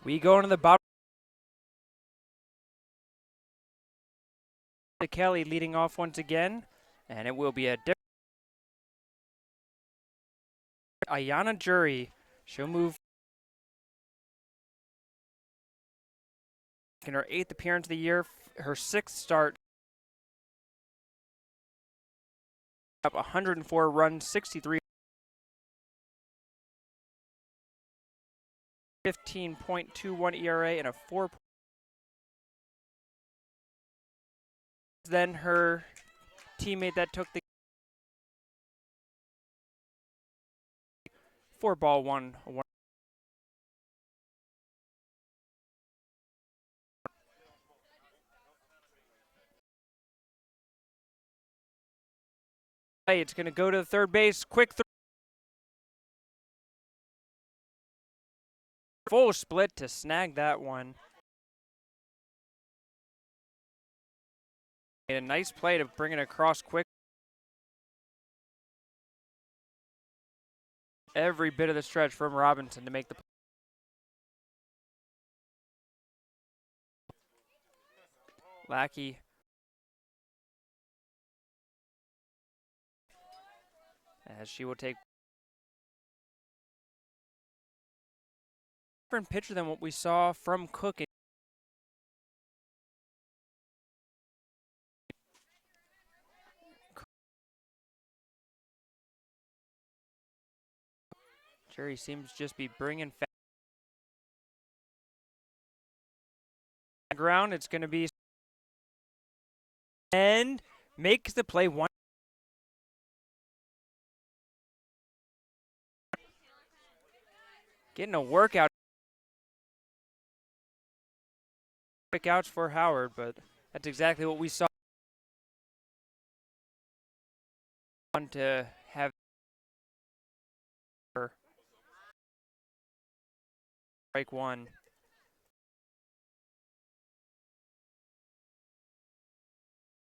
We go into the bottom. Kelly leading off once again, and it will be a different Ayana Jury. She'll move in her 8th appearance of the year, her 6th start. Up 104 runs, 63, 15.21 ERA, and a 4. Then her teammate that took the 4 ball 1. It's going to go to the third base. Quick full split to snag that one. Made a nice play to bring it across quick. Every bit of the stretch from Robinson to make the Lackey. As she will take different pitcher than what we saw from Cook. Jerry seems to just be bringing ground. It's going to be and makes the play one. Getting a workout. Quick outs for Howard, but that's exactly what we saw. To have strike one.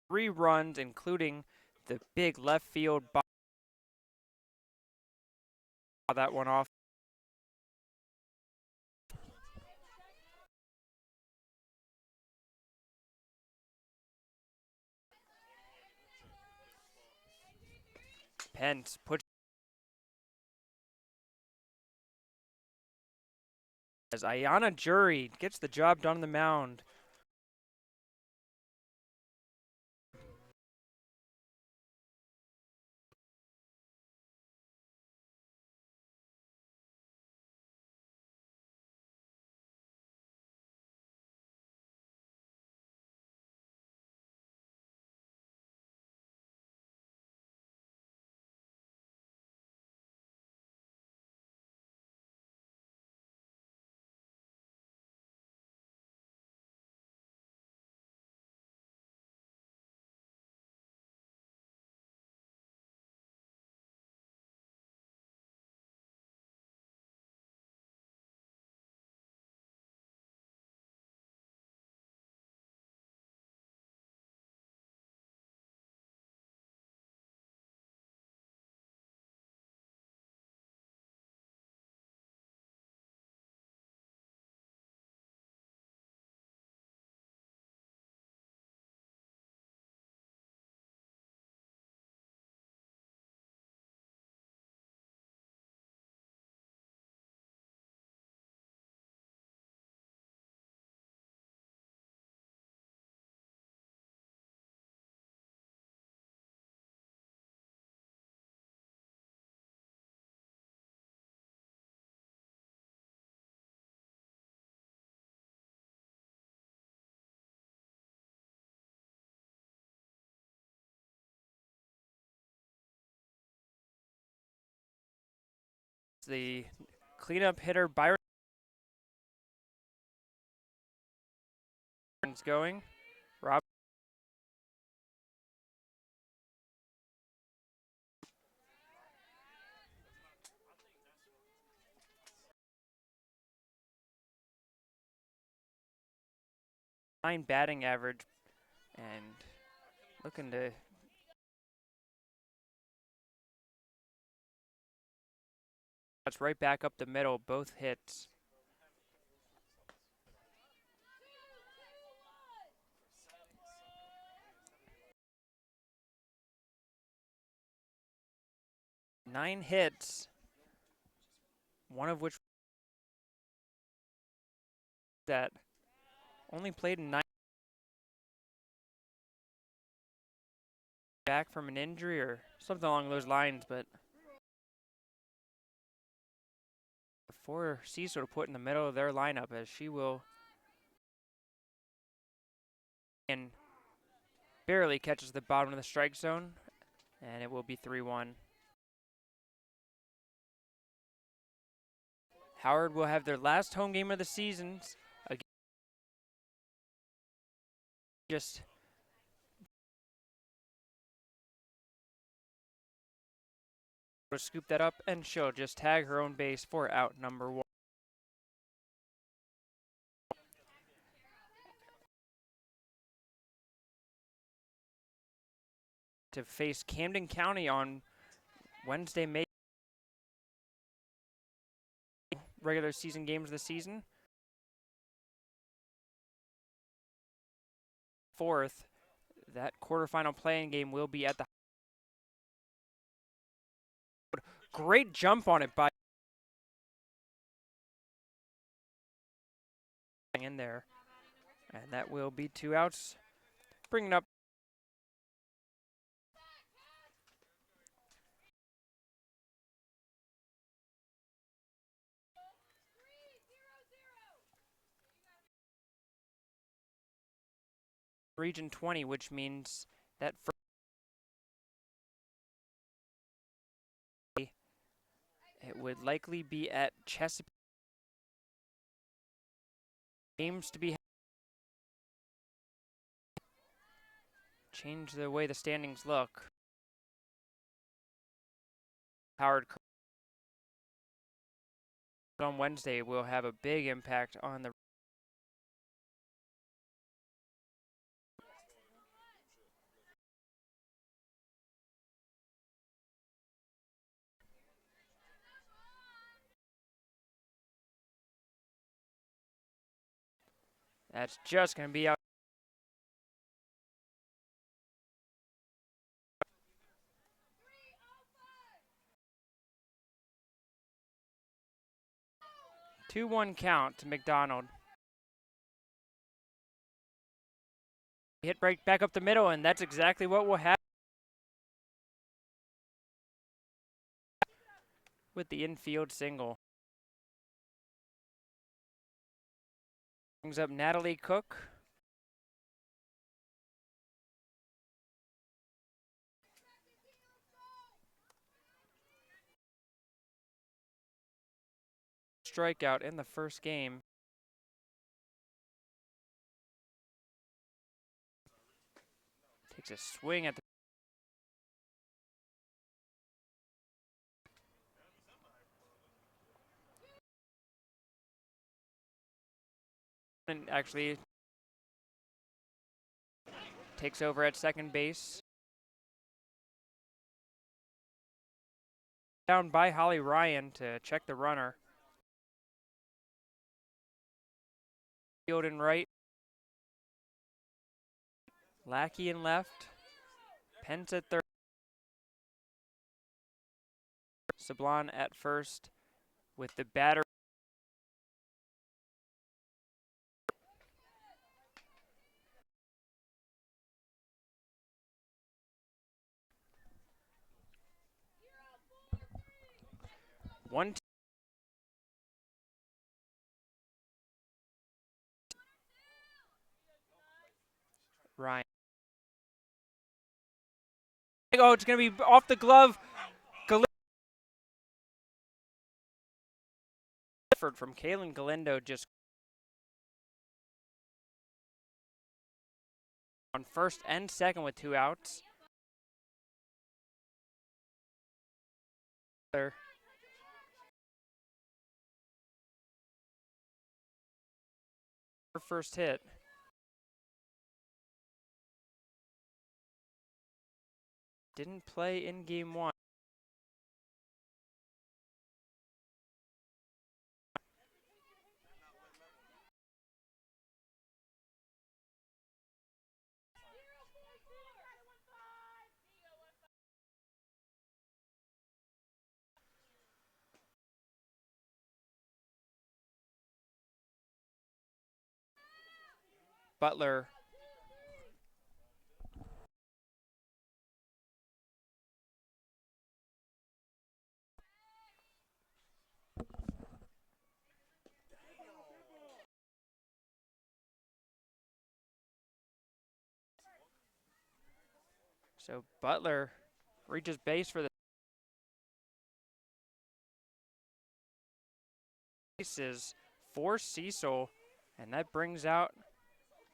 3 runs, including the big left field ball. That one off. Pence puts as Ayana Jury gets the job done on the mound. The cleanup hitter Byron is going. Rob 9 batting average and looking to that's right back up the middle, both hits. Nine hits, one of which that only played in 9 back from an injury or something along those lines, but for Cecil to put in the middle of their lineup as she will and barely catches the bottom of the strike zone, and it will be 3-1. Howard will have their last home game of the season. Just To scoop that up, and she'll just tag her own base for out number 1. To face Camden County on Wednesday, May regular season games of the season. 4th, that quarterfinal playing game will be at the. Great jump on it by in there, and that will be 2 outs. Bringing up Region 20, which means that it would likely be at Chesapeake. Games to be change the way the standings look. Howard on Wednesday will have a big impact on the. That's just going to be out. 2-1 count to McDonald. Hit right back up the middle, and that's exactly what will happen with the infield single. Brings up Natalie Cook. Strikeout in the first game. Takes a swing at the. And actually takes over at second base. Down by Holly Ryan to check the runner. Field and right. Lackey in left. Pence at third. Sablon at first with the batter. One. Ryan. Oh, it's going to be off the glove. From Kalen Galindo just on first and second with 2 outs. Her first hit. Didn't play in game 1. Butler So Butler reaches base for the bases for Cecil, and that brings out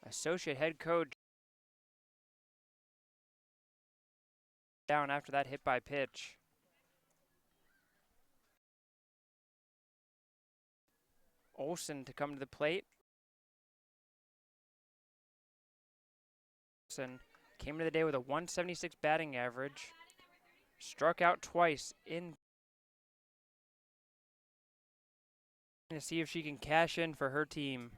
associate head coach down after that hit by pitch. Olsen to come to the plate. Olsen came to the day with a 176 batting average. Struck out twice in to see if she can cash in for her team.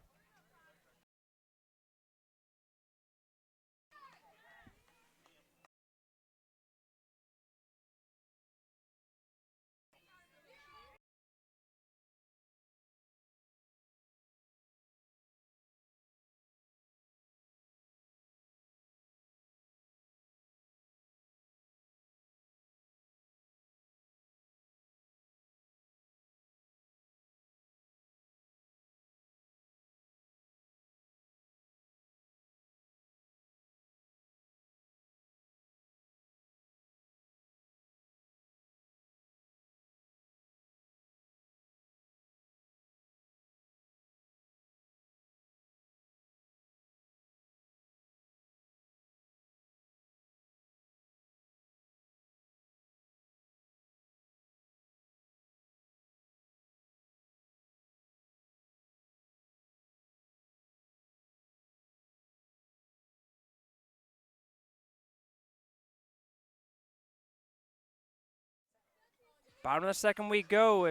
Bottom of the second we go.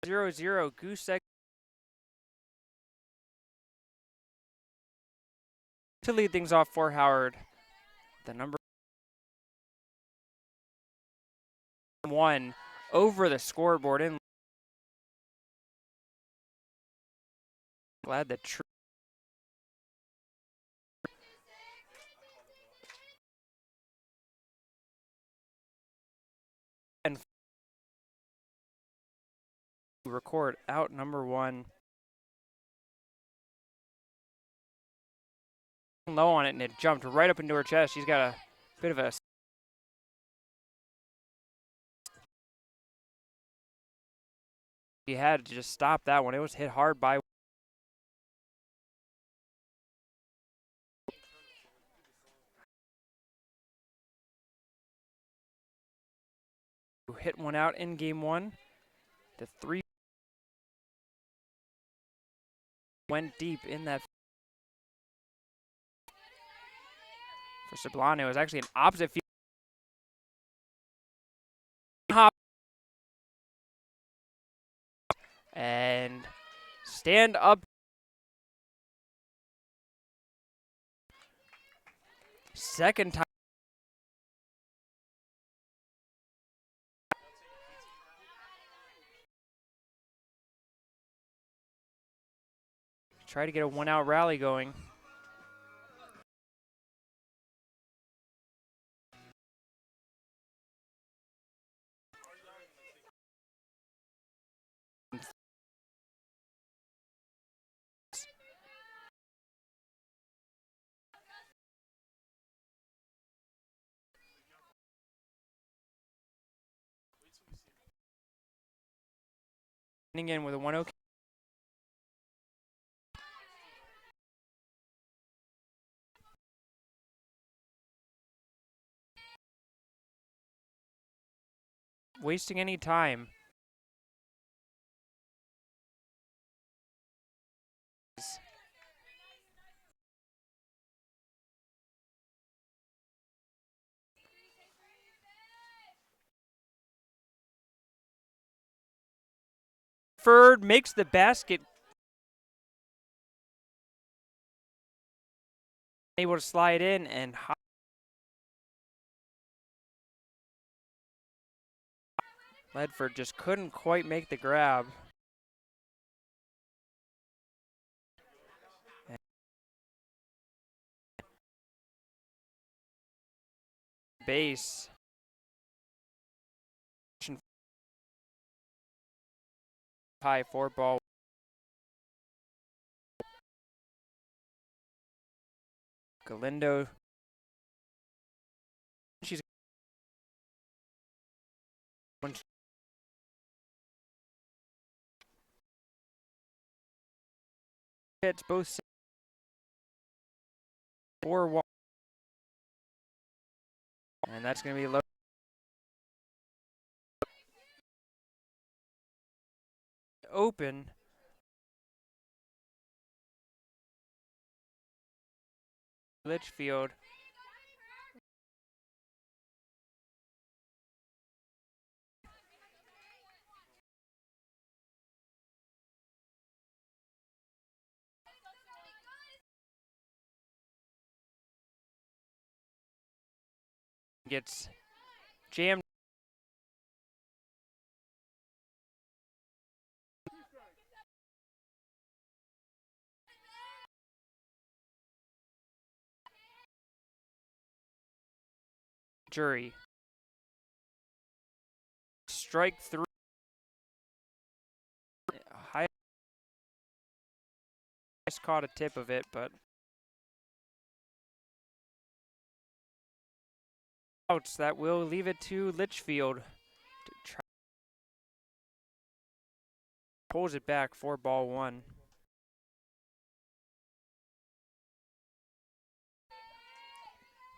0-0. Goose egg to lead things off for Howard. The number 1 over the scoreboard. And glad the and record out number 1. Low on it, and it jumped right up into her chest. She's got a bit of a she had to just stop that one. It was hit hard by hit one out in game 1. The 3 went deep in that for Sublano. It was actually an opposite field hop and stand up. Second time. Try to get a 1-out rally going. In with a 1-0. Wasting any time. Ferd makes the basket. Able to slide in and Ledford just couldn't quite make the grab. Base. High 4 ball. Galindo. She's hits both 4-1. And that's going to be low. open. Litchfield. Gets jammed. Jury. Strike 3. High caught a tip of it, but outs. That will leave it to Litchfield to try. Pulls it back for ball 1.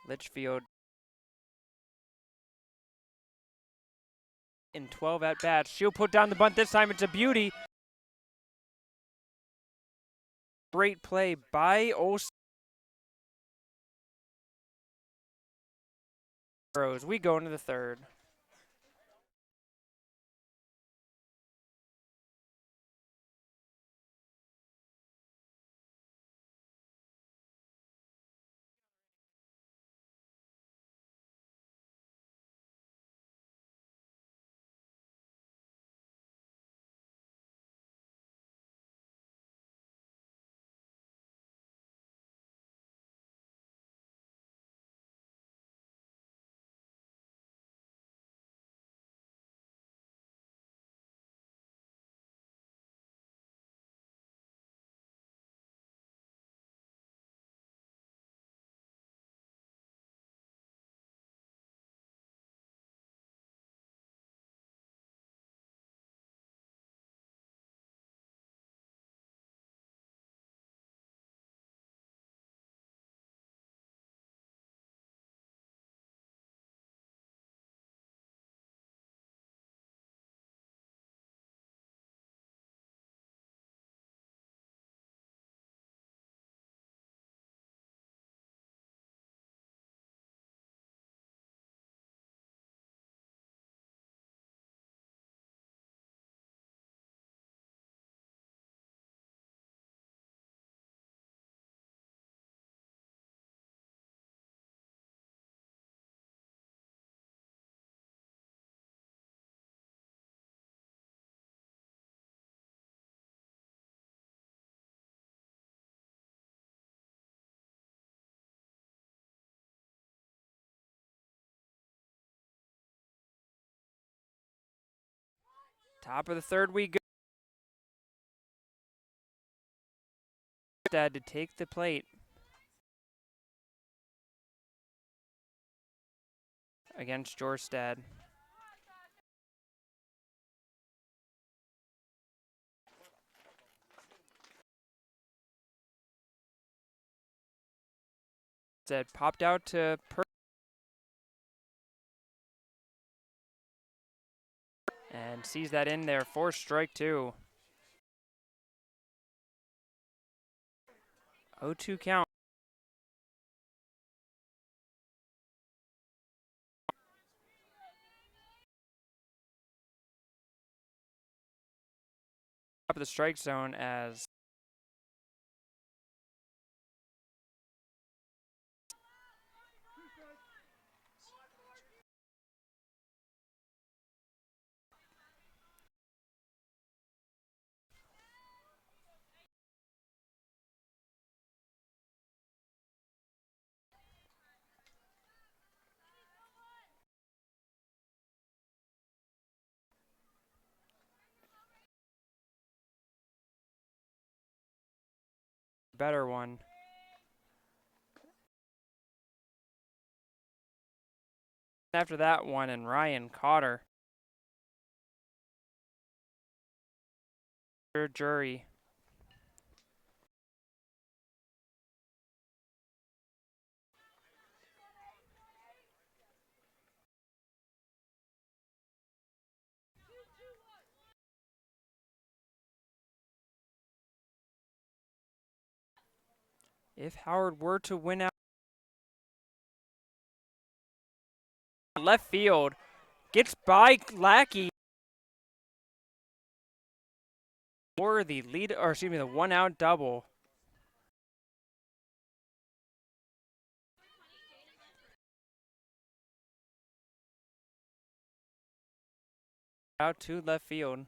Litchfield in 12 at bats. She'll put down the bunt this time. It's a beauty. Great play by Olsen. We go into the 3rd. Top of the 3rd we go. To take the plate against Jorstad. Said popped out to and sees that in there for strike 2. 0-2 count. Top of the strike zone as better one. After that one, and Ryan caught her. Jury. If Howard were to win out left field, gets by Lackey for the lead, or excuse me, the 1-out double. Out to left field.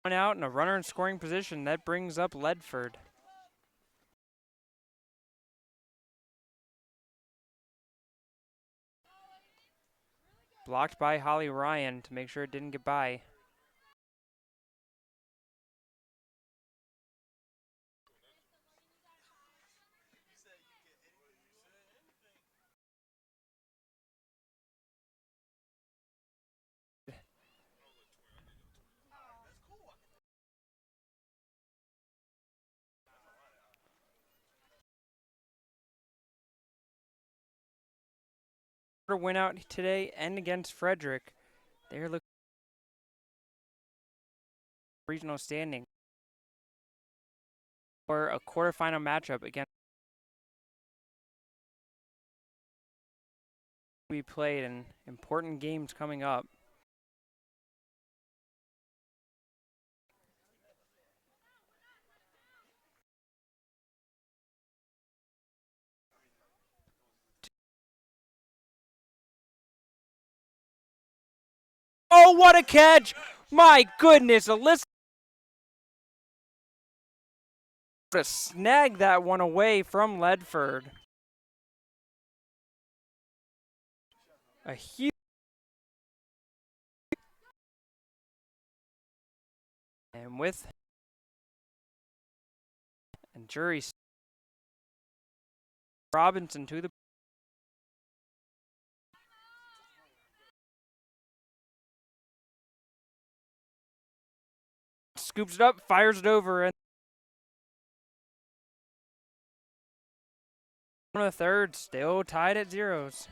One out and a runner in scoring position. That brings up Ledford. Blocked by Holly Ryan to make sure it didn't get by. Went out today and against Frederick. They're looking at regional standing for a quarterfinal matchup against we played in important games coming up. Oh, what a catch! My goodness, Alyssa to snag that one away from Ledford. A huge and with and Jury Robinson to the scoops it up, fires it over, and on the third, still tied at zeros.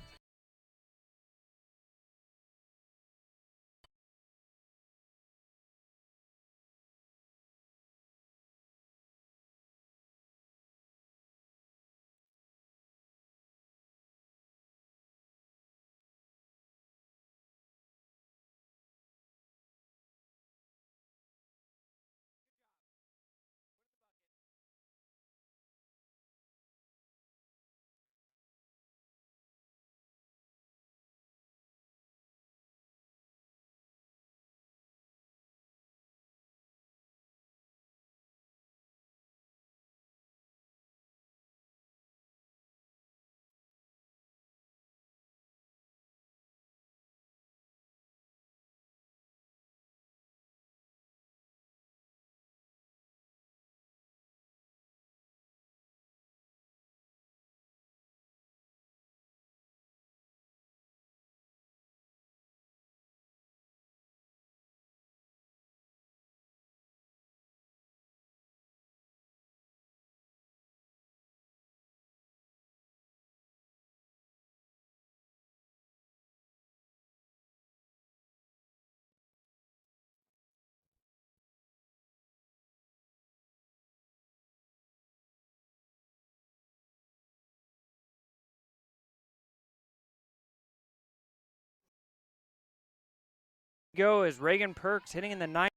Go is Reagan Perks hitting in the ninth.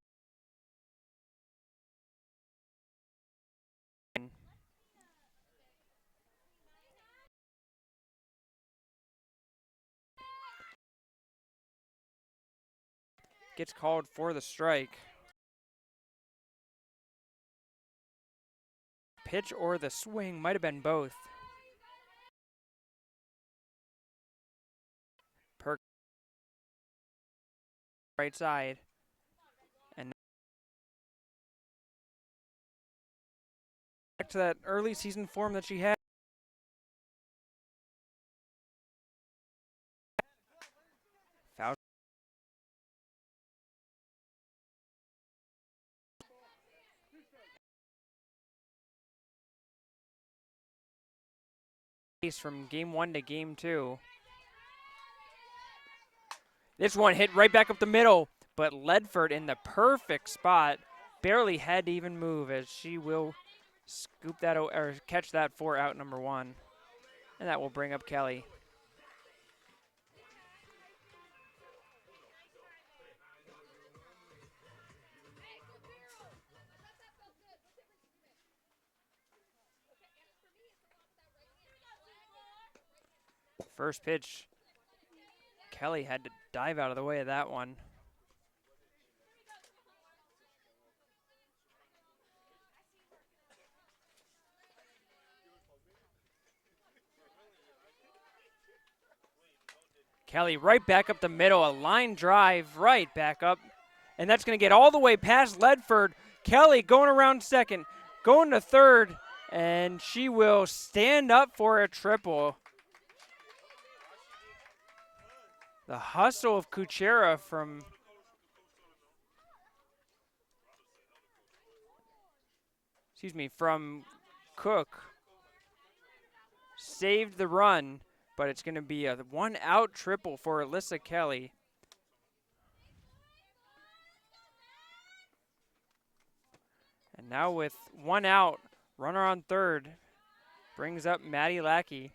Gets called for the strike. Pitch or the swing might have been both. Perks right side. And back to that early season form that she had. Foul. From game 1 to game 2. This one hit right back up the middle. but Ledford in the perfect spot. Barely had to even move as she will scoop that or catch that for out number 1. And that will bring up Kelly. First pitch, Kelly had to dive out of the way of that one. Kelly right back up the middle, a line drive right back up. And that's going to get all the way past Ledford. Kelly going around second, going to third, and she will stand up for a triple. The hustle of Kuchera from Cook saved the run, but it's going to be a 1-out triple for Alyssa Kelly. And now with 1 out, runner on third, brings up Maddie Lackey.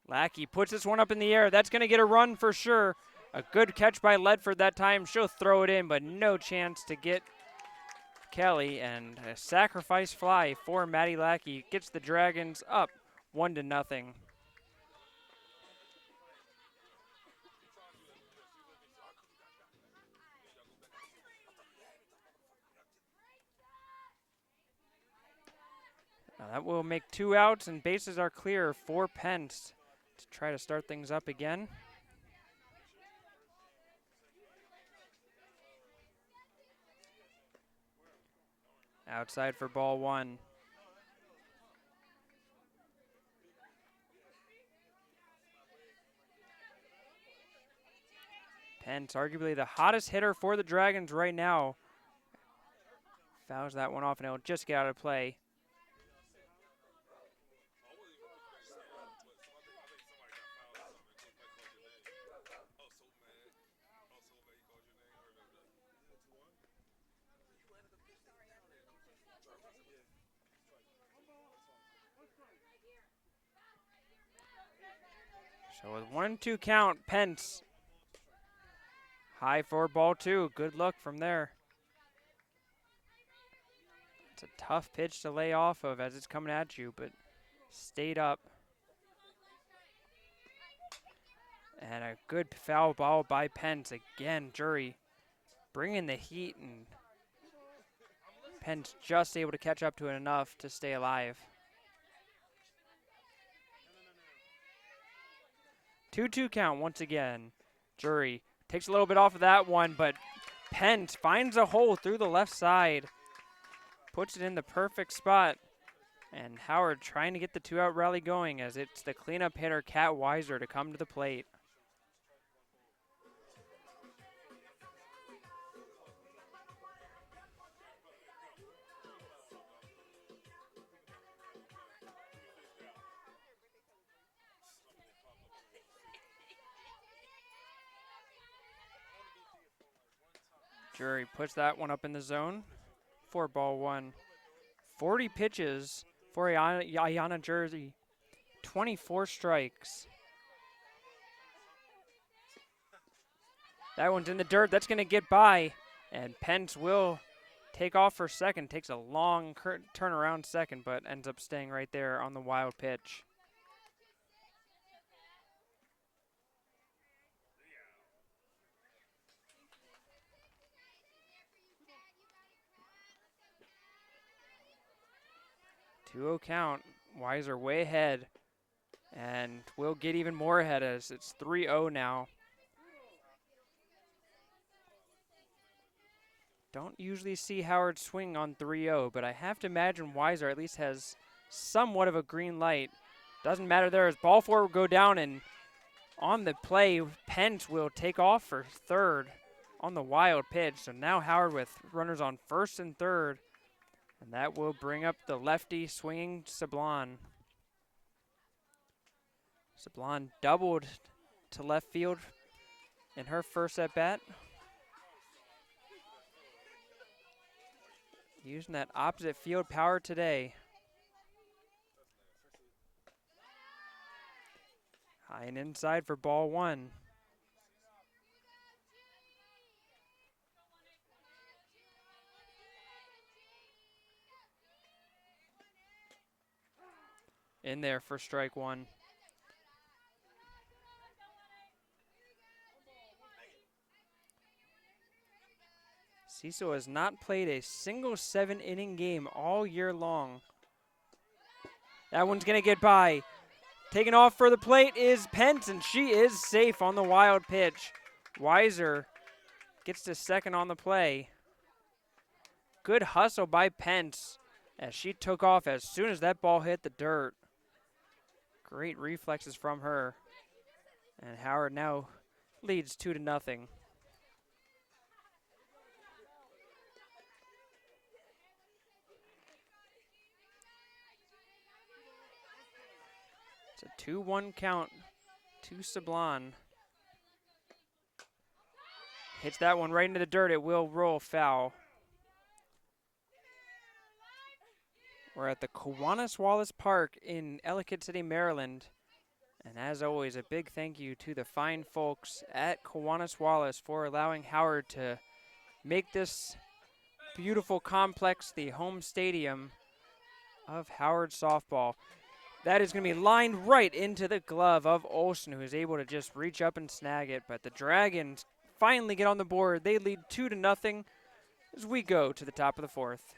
Lackey puts this one up in the air. That's going to get a run for sure. A good catch by Ledford that time. She'll throw it in, but no chance to get Kelly. And a sacrifice fly for Maddie Lackey gets the Dragons up 1-0. Now that will make 2 outs, and bases are clear for Pence to try to start things up again. Outside for ball 1. Pence, arguably the hottest hitter for the Dragons right now. Fouls that one off, and it'll just get out of play. So with 1-2 count, Pence high for ball 2. Good luck from there. It's a tough pitch to lay off of as it's coming at you, but stayed up. And a good foul ball by Pence. Again, Jury bringing the heat, and Pence just able to catch up to it enough to stay alive. 2-2 count once again. Jury takes a little bit off of that one, but Pence finds a hole through the left side. Puts it in the perfect spot. And Howard trying to get the 2-out rally going as it's the cleanup hitter, Kat Weiser, to come to the plate. Jury puts that one up in the zone for ball 1. 40 pitches for Ayana Jersey. 24 strikes. That one's in the dirt. That's going to get by. And Pence will take off for second. Takes a long turnaround second, but ends up staying right there on the wild pitch. Two-0 count. Weiser way ahead. And we'll get even more ahead as it's 3-0 now. Don't usually see Howard swing on 3-0, but I have to imagine Weiser at least has somewhat of a green light. Doesn't matter there as ball 4 will go down, and on the play, Pence will take off for third on the wild pitch. So now Howard with runners on first and third And that will bring up the lefty swinging Sablon. Sablon doubled to left field in her first at bat. Using that opposite field power today. High and inside for ball one. In there for strike one. Cecil has not played a single 7-inning game all year long. That one's going to get by. Taking off for the plate is Pence, and she is safe on the wild pitch. Weiser gets to second on the play. Good hustle by Pence as she took off as soon as that ball hit the dirt. Great reflexes from her. And Howard now leads 2-0. It's a 2-1 count to Sablon. Hits that one right into the dirt. It will roll foul. We're at the Kiwanis Wallace Park in Ellicott City, Maryland. And as always, a big thank you to the fine folks at Kiwanis Wallace for allowing Howard to make this beautiful complex the home stadium of Howard softball. That is going to be lined right into the glove of Olsen, who is able to just reach up and snag it. But the Dragons finally get on the board. They lead 2-0 as we go to the top of the fourth.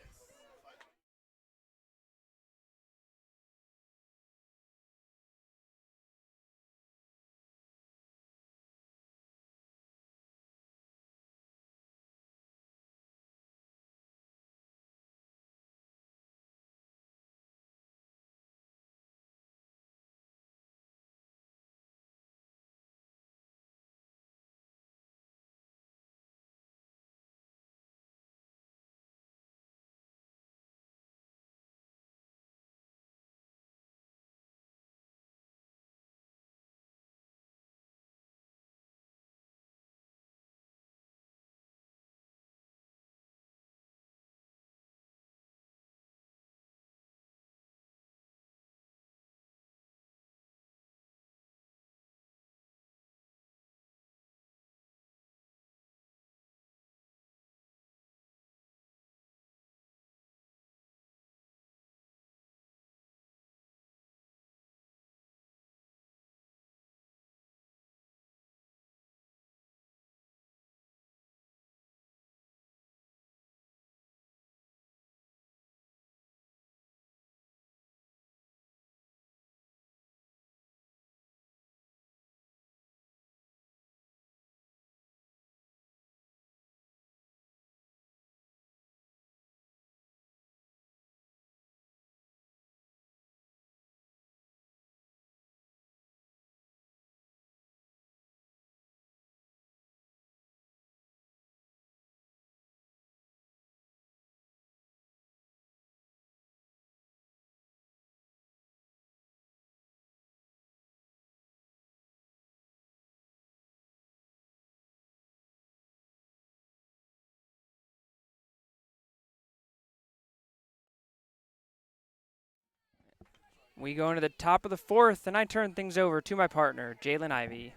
We go into the top of the fourth, and I turn things over to my partner, Jalen Ivey.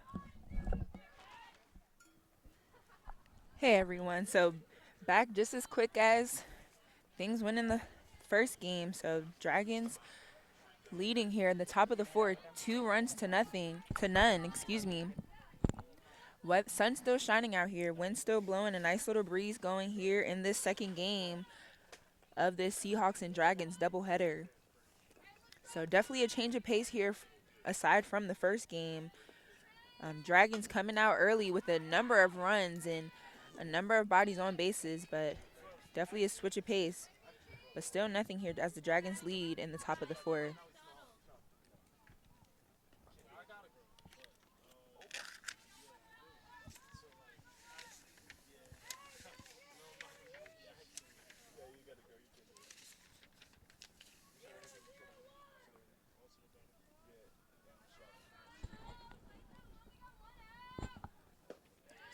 Hey everyone, so back just as quick as things went in the first game. So Dragons leading here at the top of the fourth, 2 runs to none, excuse me. Sun's still shining out here, wind still blowing, a nice little breeze going here in this second game of this Seahawks and Dragons doubleheader. So definitely a change of pace here aside from the first game. Dragons coming out early with a number of runs and a number of bodies on bases, but definitely a switch of pace. But still nothing here as the Dragons lead in the top of the fourth.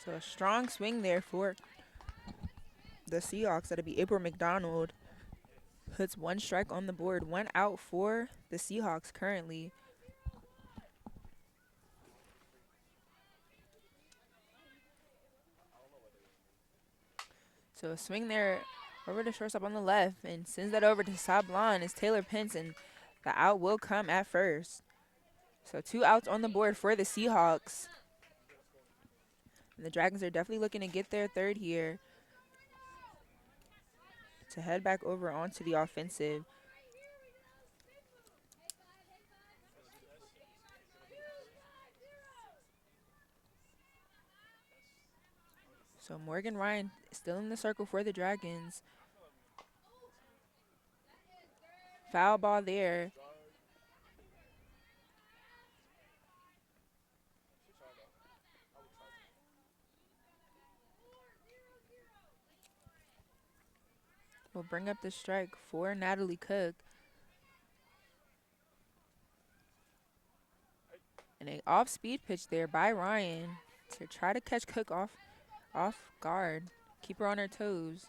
So a strong swing there for the Seahawks. That'll be April McDonald. Puts one strike on the board. One out for the Seahawks currently. So a swing there over the shortstop on the left and sends that over to Sablon is Taylor Pence, and the out will come at first. So 2 outs on the board for the Seahawks. And the Dragons are definitely looking to get their third here to head back over onto the offensive. So Morgan Ryan still in the circle for the Dragons. Foul ball there. Will bring up the strike for Natalie Cook. And a off-speed pitch there by Ryan to try to catch Cook off guard. Keep her on her toes.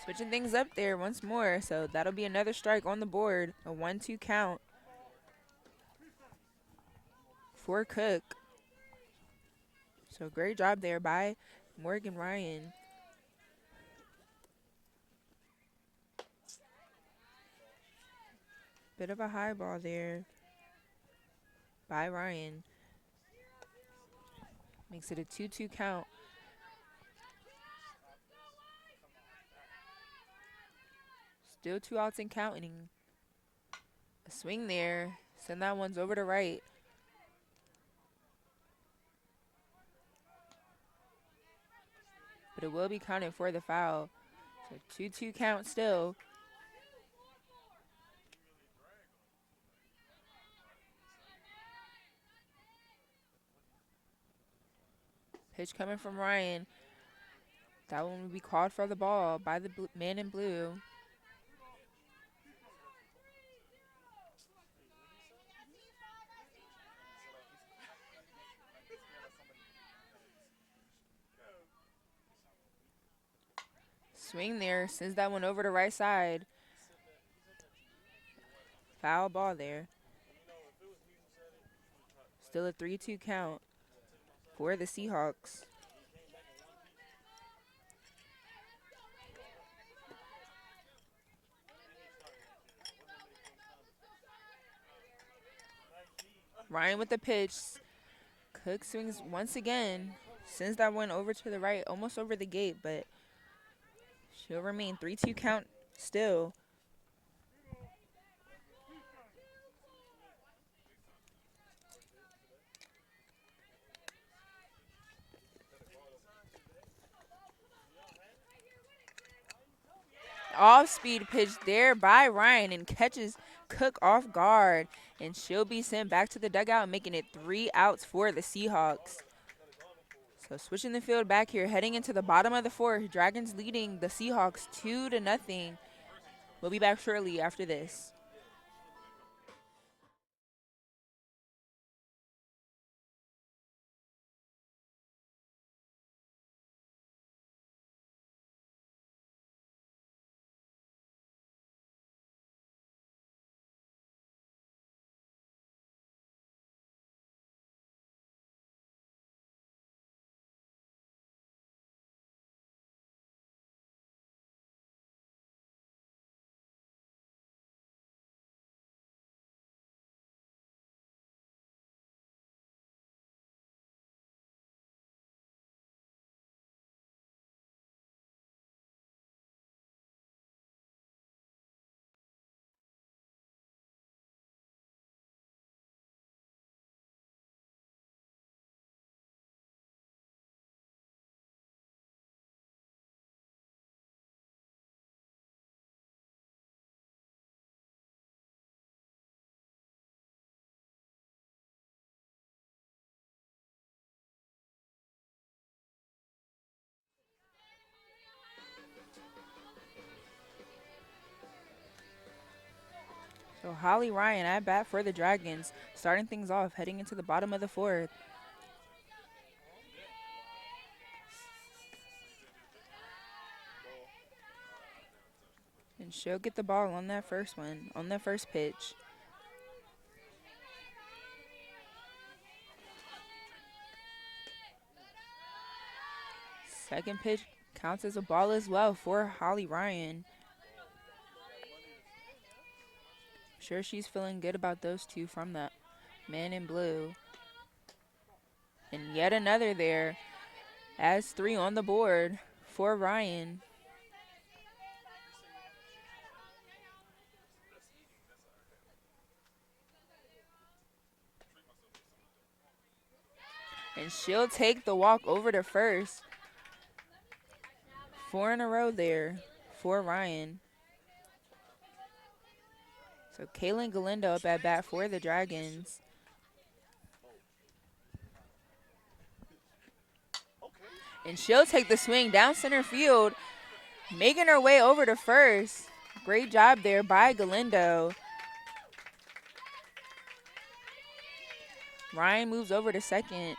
Switching things up there once more, so that'll be another strike on the board. A 1-2 count for Cook. So great job there by Morgan Ryan. Bit of a high ball there by Ryan. Makes it a 2-2 count. Still 2 outs and counting. A swing there. Send that one's over to right. But it will be counted for the foul. So 2-2 count still. Pitch coming from Ryan. That one will be called for the ball by the man in blue. Swing there, sends that one over to right side. Foul ball there. Still a 3-2 count for the Seahawks. Ryan with the pitch. Cook swings once again. Sends that one over to the right, almost over the gate, but she'll remain 3-2 count still. Off-speed pitch there by Ryan and catches Cook off guard. And she'll be sent back to the dugout, making it 3 outs for the Seahawks. So switching the field back here, heading into the bottom of the fourth. Dragons leading the Seahawks 2-0. We'll be back shortly after this. So Holly Ryan at bat for the Dragons, starting things off, heading into the bottom of the fourth. And she'll get the ball on that first one, on that first pitch. Second pitch counts as a ball as well for Holly Ryan. Sure, she's feeling good about those two from the man in blue. And yet another there, as 3 on the board for Ryan. And she'll take the walk over to first. 4 in a row there for Ryan. So Kaylin Galindo up at bat for the Dragons. And she'll take the swing down center field, making her way over to first. Great job there by Galindo. Ryan moves over to second.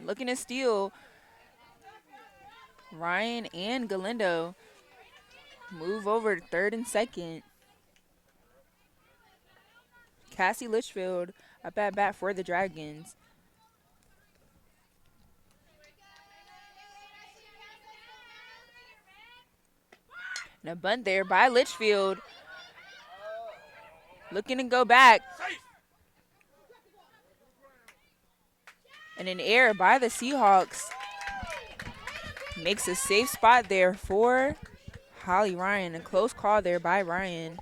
Looking to steal. Ryan and Galindo move over to third and second. Cassie Litchfield up at bat for the Dragons. And a bunt there by Litchfield. Looking to go back. And an error by the Seahawks. Makes a safe spot there for Holly Ryan. A close call there by Ryan.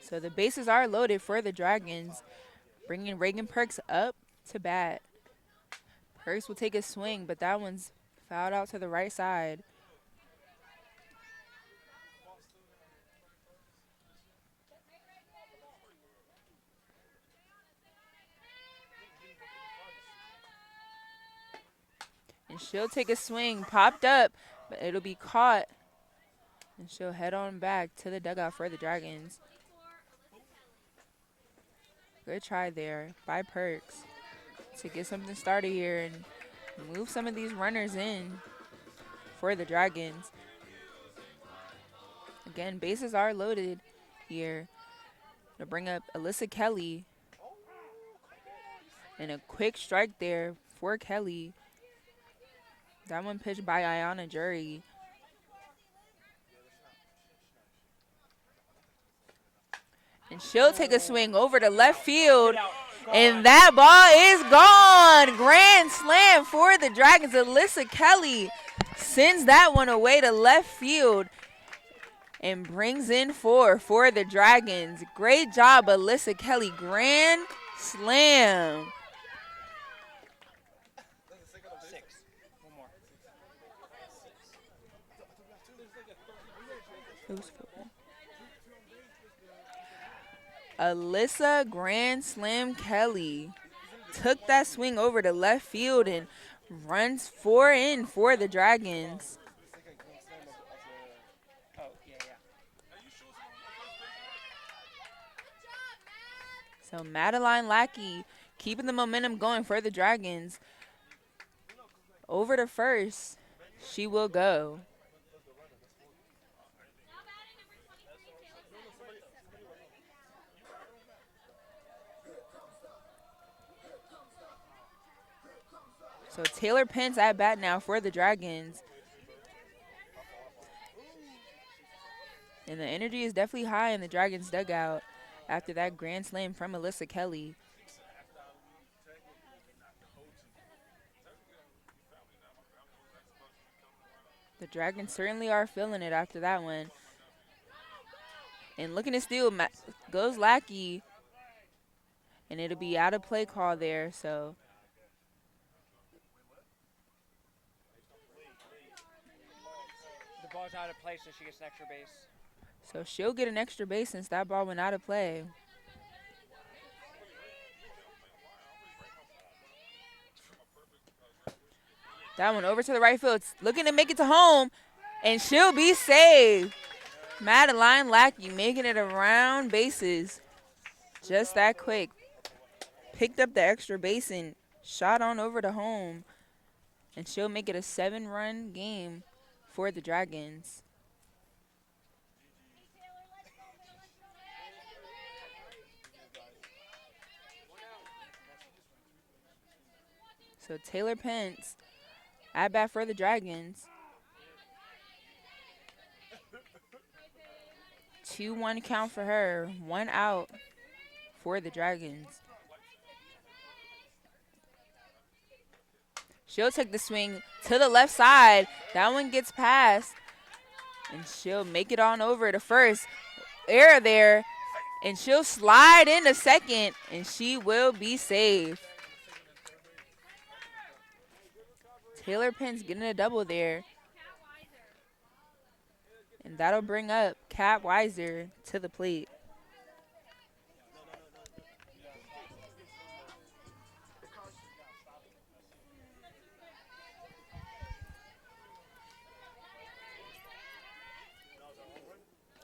So the bases are loaded for the Dragons, bringing Reagan Perks up to bat. Perks will take a swing, but that one's fouled out to the right side. And she'll take a swing, popped up, but it'll be caught. And she'll head on back to the dugout for the Dragons. Good try there by Perks to get something started here and move some of these runners in for the Dragons. Again, bases are loaded here to bring up Alyssa Kelly. And a quick strike there for Kelly. That one pitched by Ayana Jury. And she'll take a swing over to left field. And that ball is gone. Grand slam for the Dragons. Alyssa Kelly sends that one away to left field and brings in 4 for the Dragons. Great job, Alyssa Kelly. Grand slam. Alyssa Grand Slam Kelly took that swing over to left field and runs 4 in for the Dragons. So Madeline Lackey keeping the momentum going for the Dragons. Over to first, she will go. So Taylor Pence at bat now for the Dragons. And the energy is definitely high in the Dragons dugout after that grand slam from Alyssa Kelly. The Dragons certainly are feeling it after that one. And looking to steal goes Lackey. And it'll be out of play call there, so ball's out of play, so she gets an extra base. So she'll get an extra base since that ball went out of play. That one over to the right field. It's looking to make it to home, and she'll be saved. Madeline Lackey making it around bases. Just that quick. Picked up the extra base and shot on over to home. And she'll make it a 7-run game for the Dragons. So Taylor Pence at bat for the Dragons. 2-1 count for her. 1 out for the Dragons. She'll take the swing to the left side. That one gets past. And she'll make it on over to first. Error there. And she'll slide into second. And she will be saved. Taylor Pence getting a double there. And that'll bring up Kat Weiser to the plate.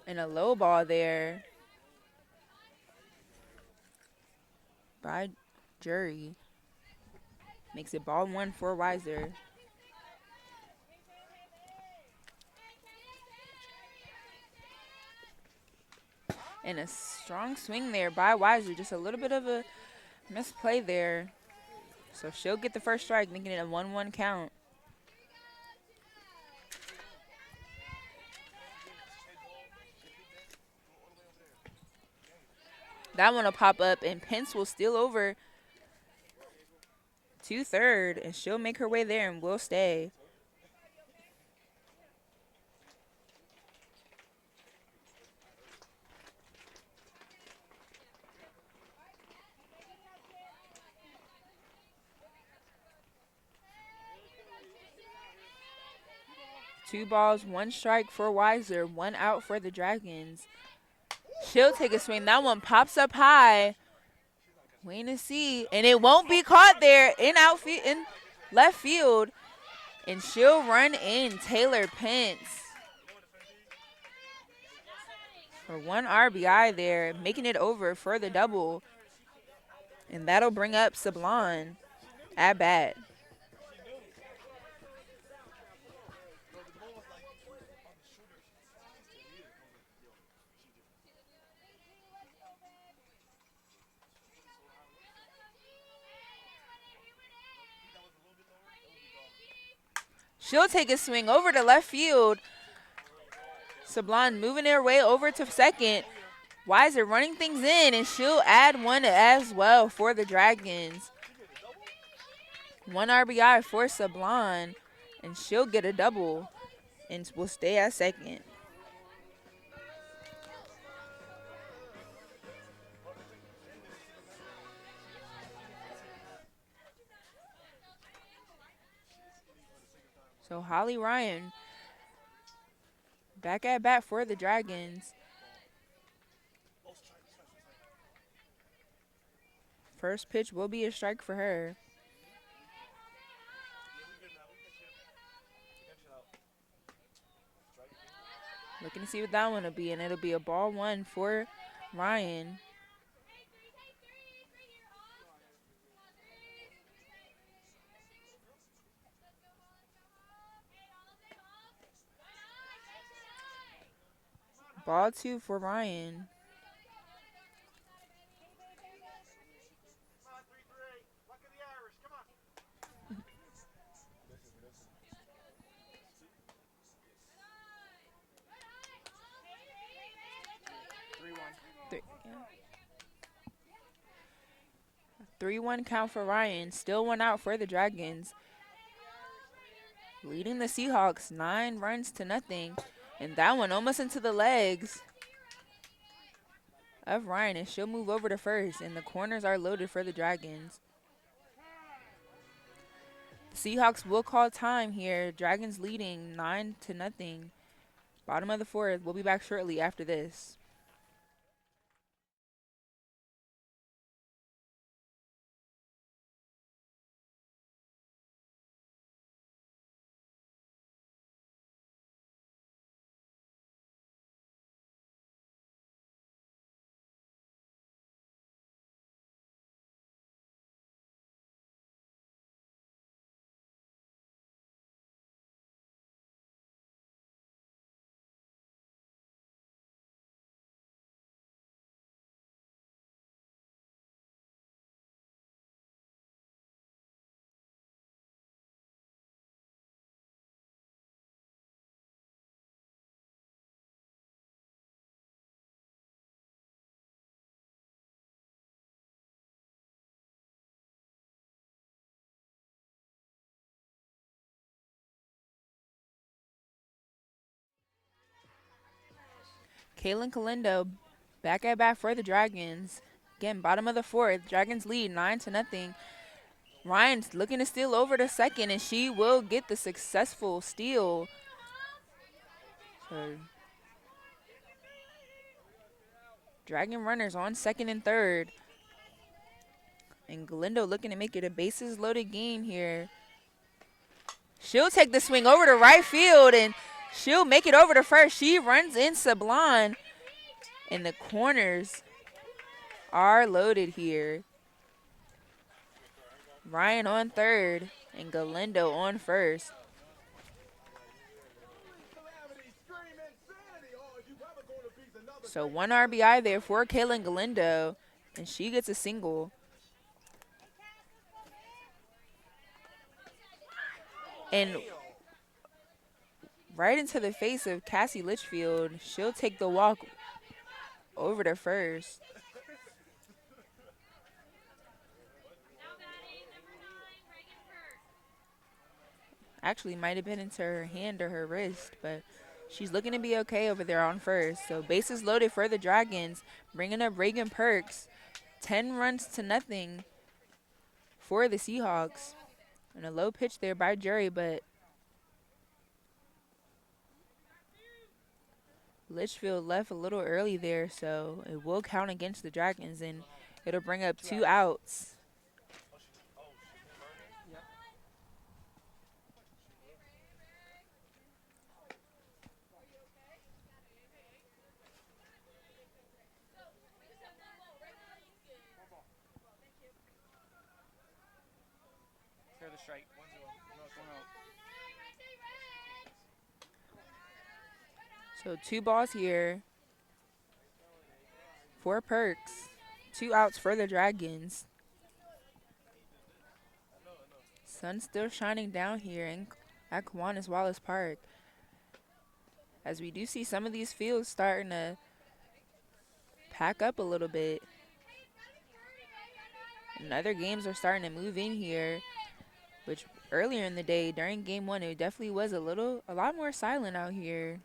And a low ball there by Jury. Makes it ball 1 for Weiser. And a strong swing there by Weiser. Just a little bit of a misplay there. So she'll get the first strike, making it a 1-1 count. That one will pop up, and Pence will steal over to third, and she'll make her way there and will stay. Two balls, 1 strike for Weiser, 1 out for the Dragons. She'll take a swing. That one pops up high. Waiting to see. And it won't be caught there in left field. And she'll run in Taylor Pence for 1 RBI there, making it over for the double. And that'll bring up Sablon at bat. She'll take a swing over to left field. Sablon moving her way over to second. Weiser running things in, and she'll add 1 as well for the Dragons. 1 RBI for Sablon, and she'll get a double and will stay at second. So Holly Ryan back at bat for the Dragons. First pitch will be a strike for her. Looking to see what that one will be, and it'll be a ball 1 for Ryan. Ball 2 for Ryan. Three 3-1 count for Ryan. Still 1 out for the Dragons. Leading the Seahawks 9 runs to nothing. And that one almost into the legs of Ryan, and she'll move over to first, and the corners are loaded for the Dragons. The Seahawks will call time here. Dragons leading 9 to nothing. Bottom of the fourth. We'll be back shortly after this. Kaylin Kalindo back at bat for the Dragons. Again, bottom of the fourth. Dragons lead 9-0. Ryan's looking to steal over to second, and she will get the successful steal. So, Dragon runners on second and third. And Galindo looking to make it a bases loaded game here. She'll take the swing over to right field, and she'll make it over to first. She runs in Sablon, and the corners are loaded here. Ryan on third, and Galindo on first. So 1 RBI there for Kaylin Galindo, and she gets a single. And right into the face of Cassie Litchfield, she'll take the walk over to first. Actually, might have been into her hand or her wrist, but she's looking to be okay over there on first. So bases loaded for the Dragons, bringing up Reagan Perks. 10 runs to nothing for the Seahawks. And a low pitch there by Jury, but Litchfield left a little early there, so it will count against the Dragons, and it'll bring up 2 outs. The strike. 1-0. So 2 balls here for Perks. 2 outs for the Dragons. Sun still shining down here at Kiwanis Wallace Park. As we do see some of these fields starting to pack up a little bit. And other games are starting to move in here, which earlier in the day during game 1 it definitely was a lot more silent out here.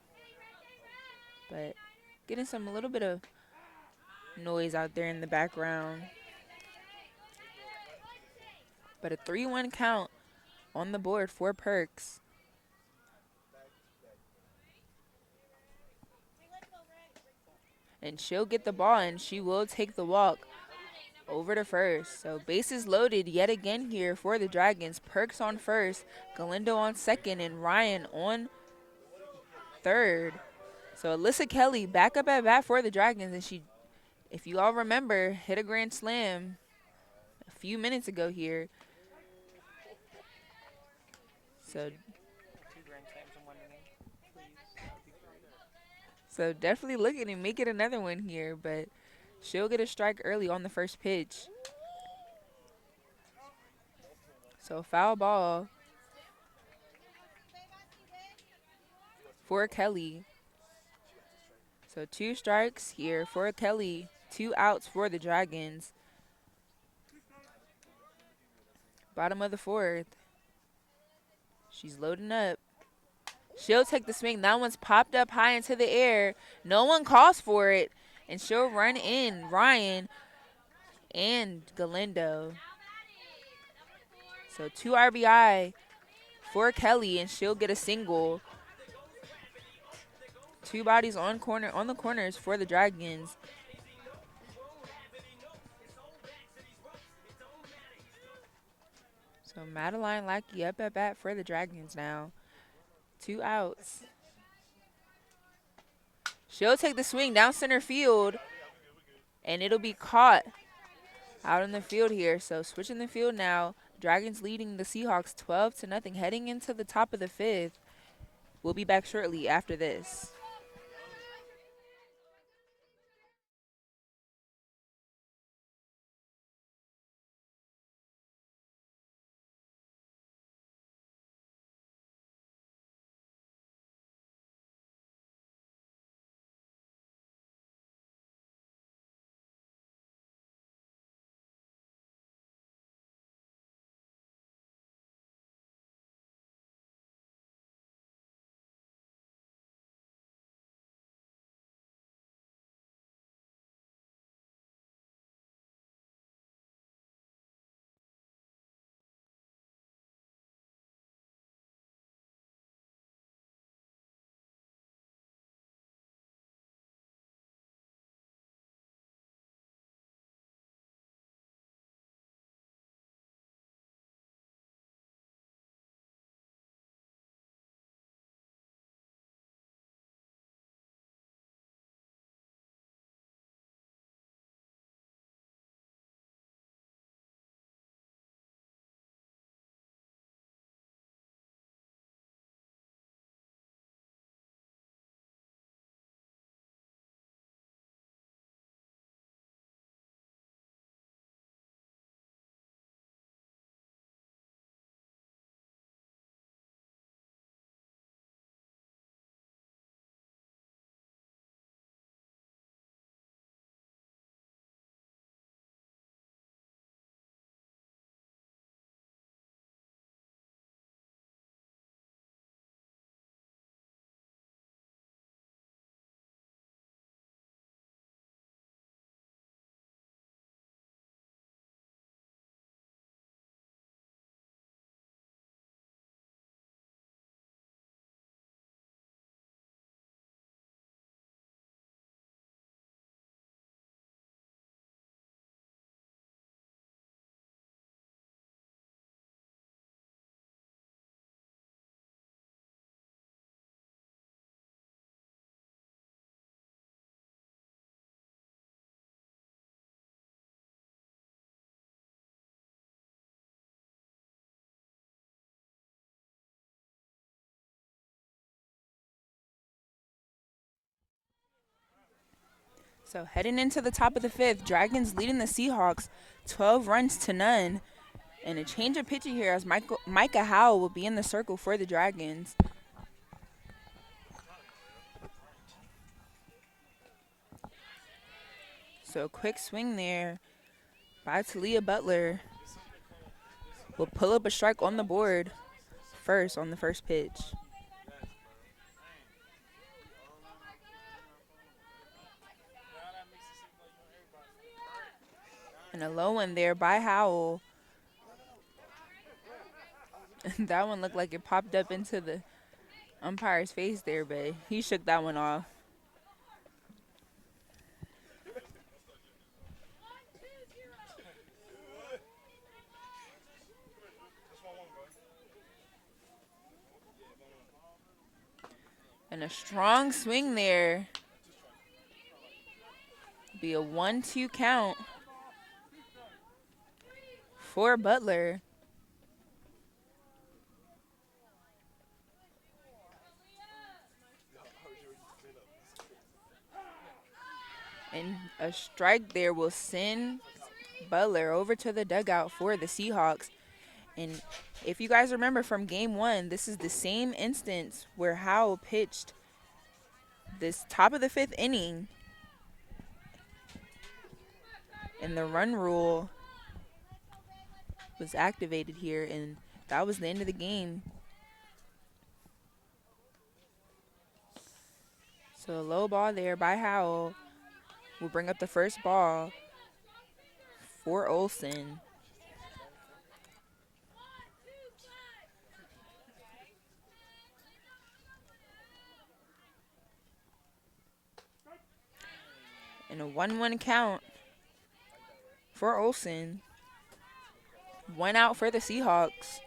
But getting a little bit of noise out there in the background. But a 3-1 count on the board for Perks. And she'll get the ball, and she will take the walk over to first. So bases loaded yet again here for the Dragons. Perks on first, Galindo on second, and Ryan on third. So Alyssa Kelly back up at bat for the Dragons, and she, if you all remember, hit a grand slam a few minutes ago here. So 2 grand slams in 1 inning. Please. That would be great. So definitely looking to make it another one here, but she'll get a strike early on the first pitch. So foul ball for Kelly. So 2 strikes here for Kelly, 2 outs for the Dragons. Bottom of the fourth. She's loading up. She'll take the swing. That one's popped up high into the air. No one calls for it. And she'll run in Ryan and Galindo. So 2 RBI for Kelly, and she'll get a single. Two bodies on the corners for the Dragons. So Madeline Lackey up at bat for the Dragons now. 2 outs. She'll take the swing down center field, and it'll be caught out in the field here. So switching the field now. Dragons leading the Seahawks 12-0, heading into the top of the 5th. We'll be back shortly after this. So heading into the top of the 5th, Dragons leading the Seahawks 12 runs to none. And a change of pitching here as Micah Howell will be in the circle for the Dragons. So a quick swing there by Talia Butler will pull up a strike on the board first on the first pitch. And a low one there by Howell. That one looked like it popped up into the umpire's face there, but he shook that one off. And a strong swing there. Be a 1-2 count for Butler. And a strike there will send Butler over to the dugout for the Seahawks. And if you guys remember from game 1, this is the same instance where Howell pitched this top of the 5th inning. And the run rule was activated here, and that was the end of the game. So a low ball there by Howell will bring up the first ball for Olsen. And a 1-1 count for Olsen. 1 out for the Seahawks.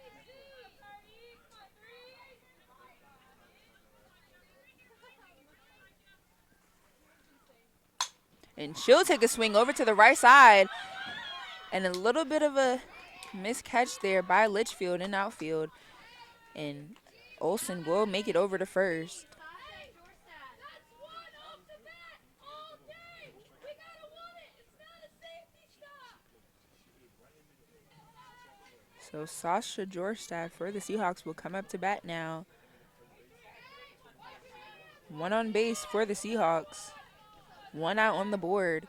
And she'll take a swing over to the right side. And a little bit of a miscatch there by Litchfield in outfield. And Olsen will make it over to first. So Sasha Jorstad for the Seahawks will come up to bat now. 1 on base for the Seahawks. 1 out on the board.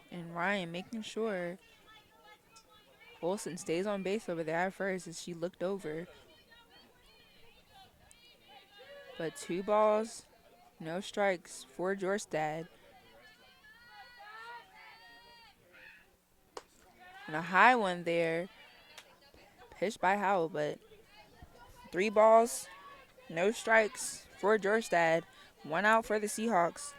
And Ryan making sure Olsen stays on base over there at first as she looked over. But 2 balls, no strikes for Jorstad. And a high one there, pitched by Howell, but 3 balls, no strikes for Jorstad. 1 out for the Seahawks.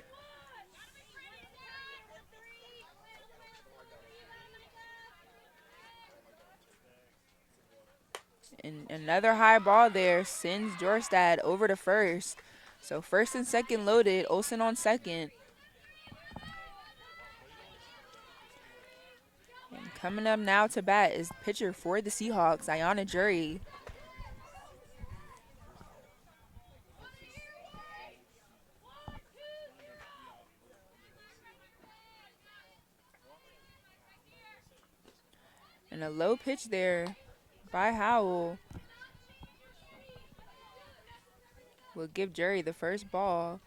And another high ball there sends Jorstad over to first. So first and second loaded, Olsen on second. And coming up now to bat is pitcher for the Seahawks, Ayana Jury. And a low pitch there by Howell will give Jury the first ball.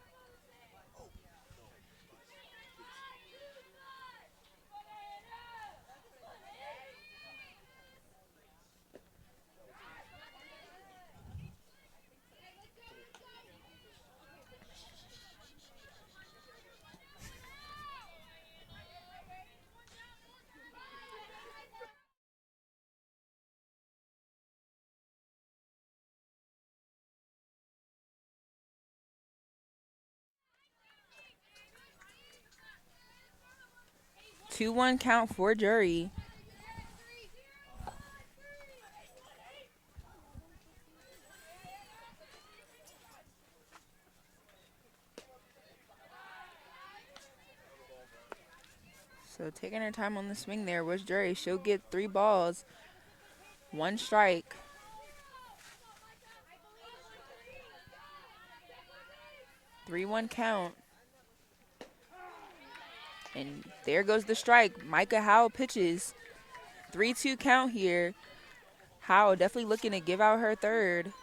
Two one count for Jury. So taking her time on the swing there was Jury. She'll get 3 balls, 1 strike. Three one count. And there goes the strike. Micah Howell pitches. 3-2 count here. Howell definitely looking to give out her third.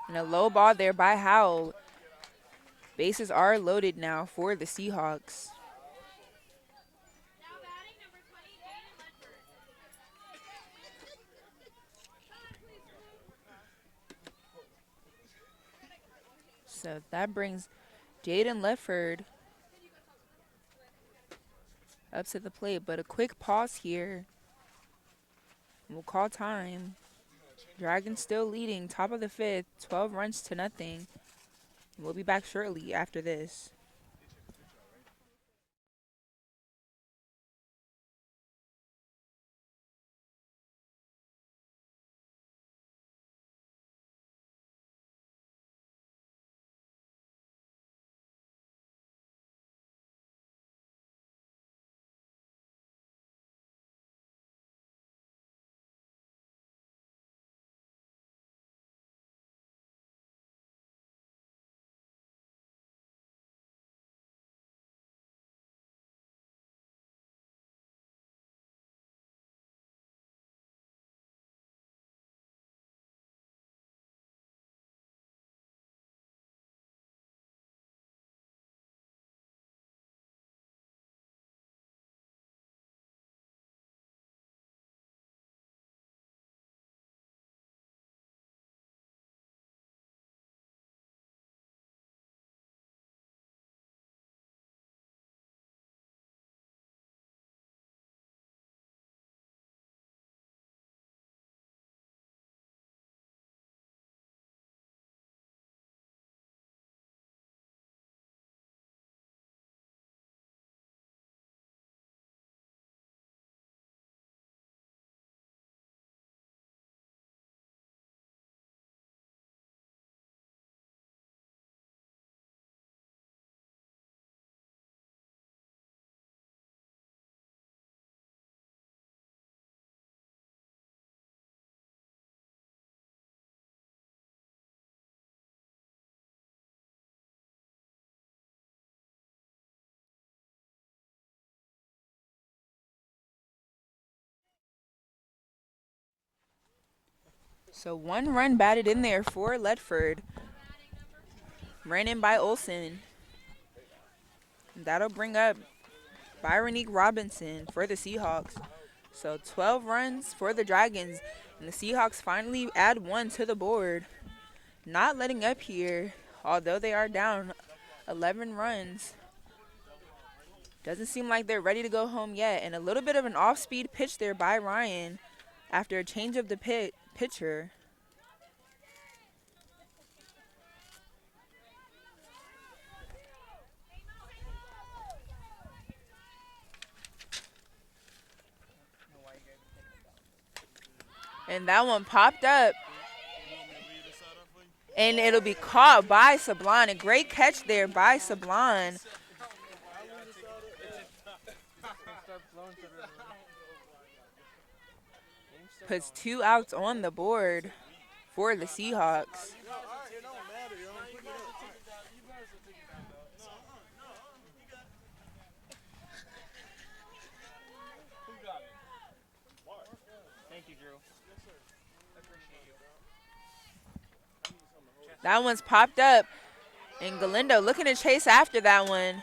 And a low ball there by Howell. Bases are loaded now for the Seahawks. So that brings Jaden Lefford up to the plate, but a quick pause here. We'll call time. Dragons still leading, top of the 5th, 12 runs to nothing. We'll be back shortly after this. So 1 run batted in there for Ledford. Ran in by Olsen. That'll bring up Byronique Robinson for the Seahawks. So 12 runs for the Dragons. And the Seahawks finally add 1 to the board. Not letting up here, although they are down 11 runs. Doesn't seem like they're ready to go home yet. And a little bit of an off-speed pitch there by Ryan after a change of the pitcher. And that one popped up. And it'll be caught by Sablon. A great catch there by Sablon. Puts 2 outs on the board for the Seahawks. That one's popped up. And Galindo looking to chase after that one.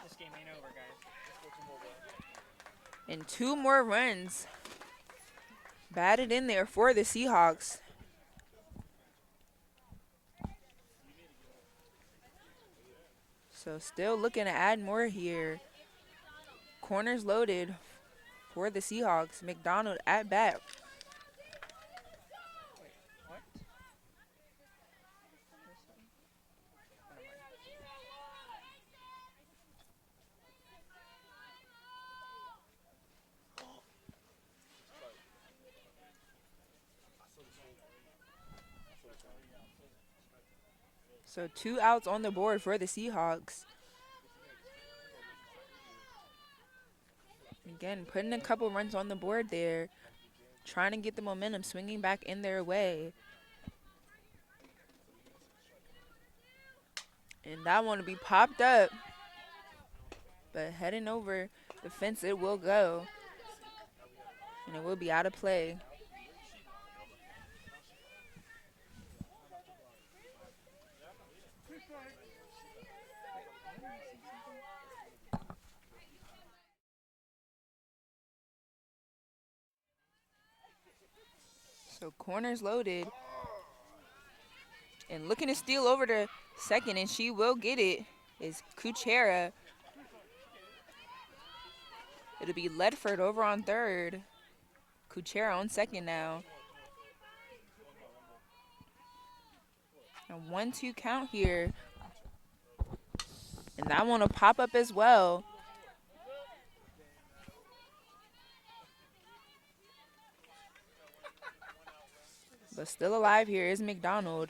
This game ain't over, guys. And 2 more runs batted in there for the Seahawks. So still looking to add more here. Corners loaded for the Seahawks. McDonald at bat. So 2 outs on the board for the Seahawks. Again, putting a couple runs on the board there. Trying to get the momentum swinging back in their way. And that one will be popped up. But heading over the fence it will go. And it will be out of play. So corners loaded. And looking to steal over to second, and she will get it, is Kuchera. It'll be Ledford over on third. Kuchera on second now. A 1-2 count here. And that one will pop up as well. But still alive here is McDonald.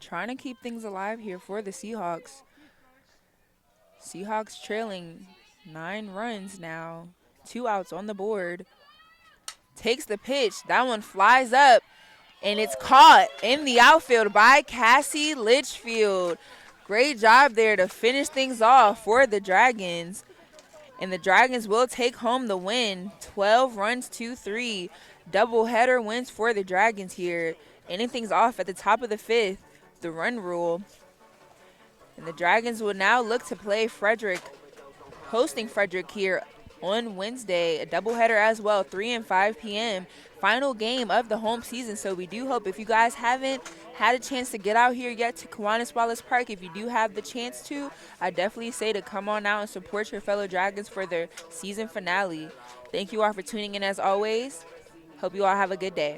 Trying to keep things alive here for the Seahawks. Seahawks trailing 9 runs now. 2 outs on the board. Takes the pitch. That one flies up. And it's caught in the outfield by Cassie Litchfield. Great job there to finish things off for the Dragons. And the Dragons will take home the win. 12 runs to 3. Doubleheader wins for the Dragons here. Anything's off at the top of the 5th. The run rule. And the Dragons will now look to play Frederick, hosting Frederick here on Wednesday. A doubleheader as well, 3 and 5 p.m. Final game of the home season. So we do hope if you guys haven't had a chance to get out here yet to Kiwanis Wallace Park, if you do have the chance to, I definitely say to come on out and support your fellow Dragons for their season finale. Thank you all for tuning in as always. Hope you all have a good day.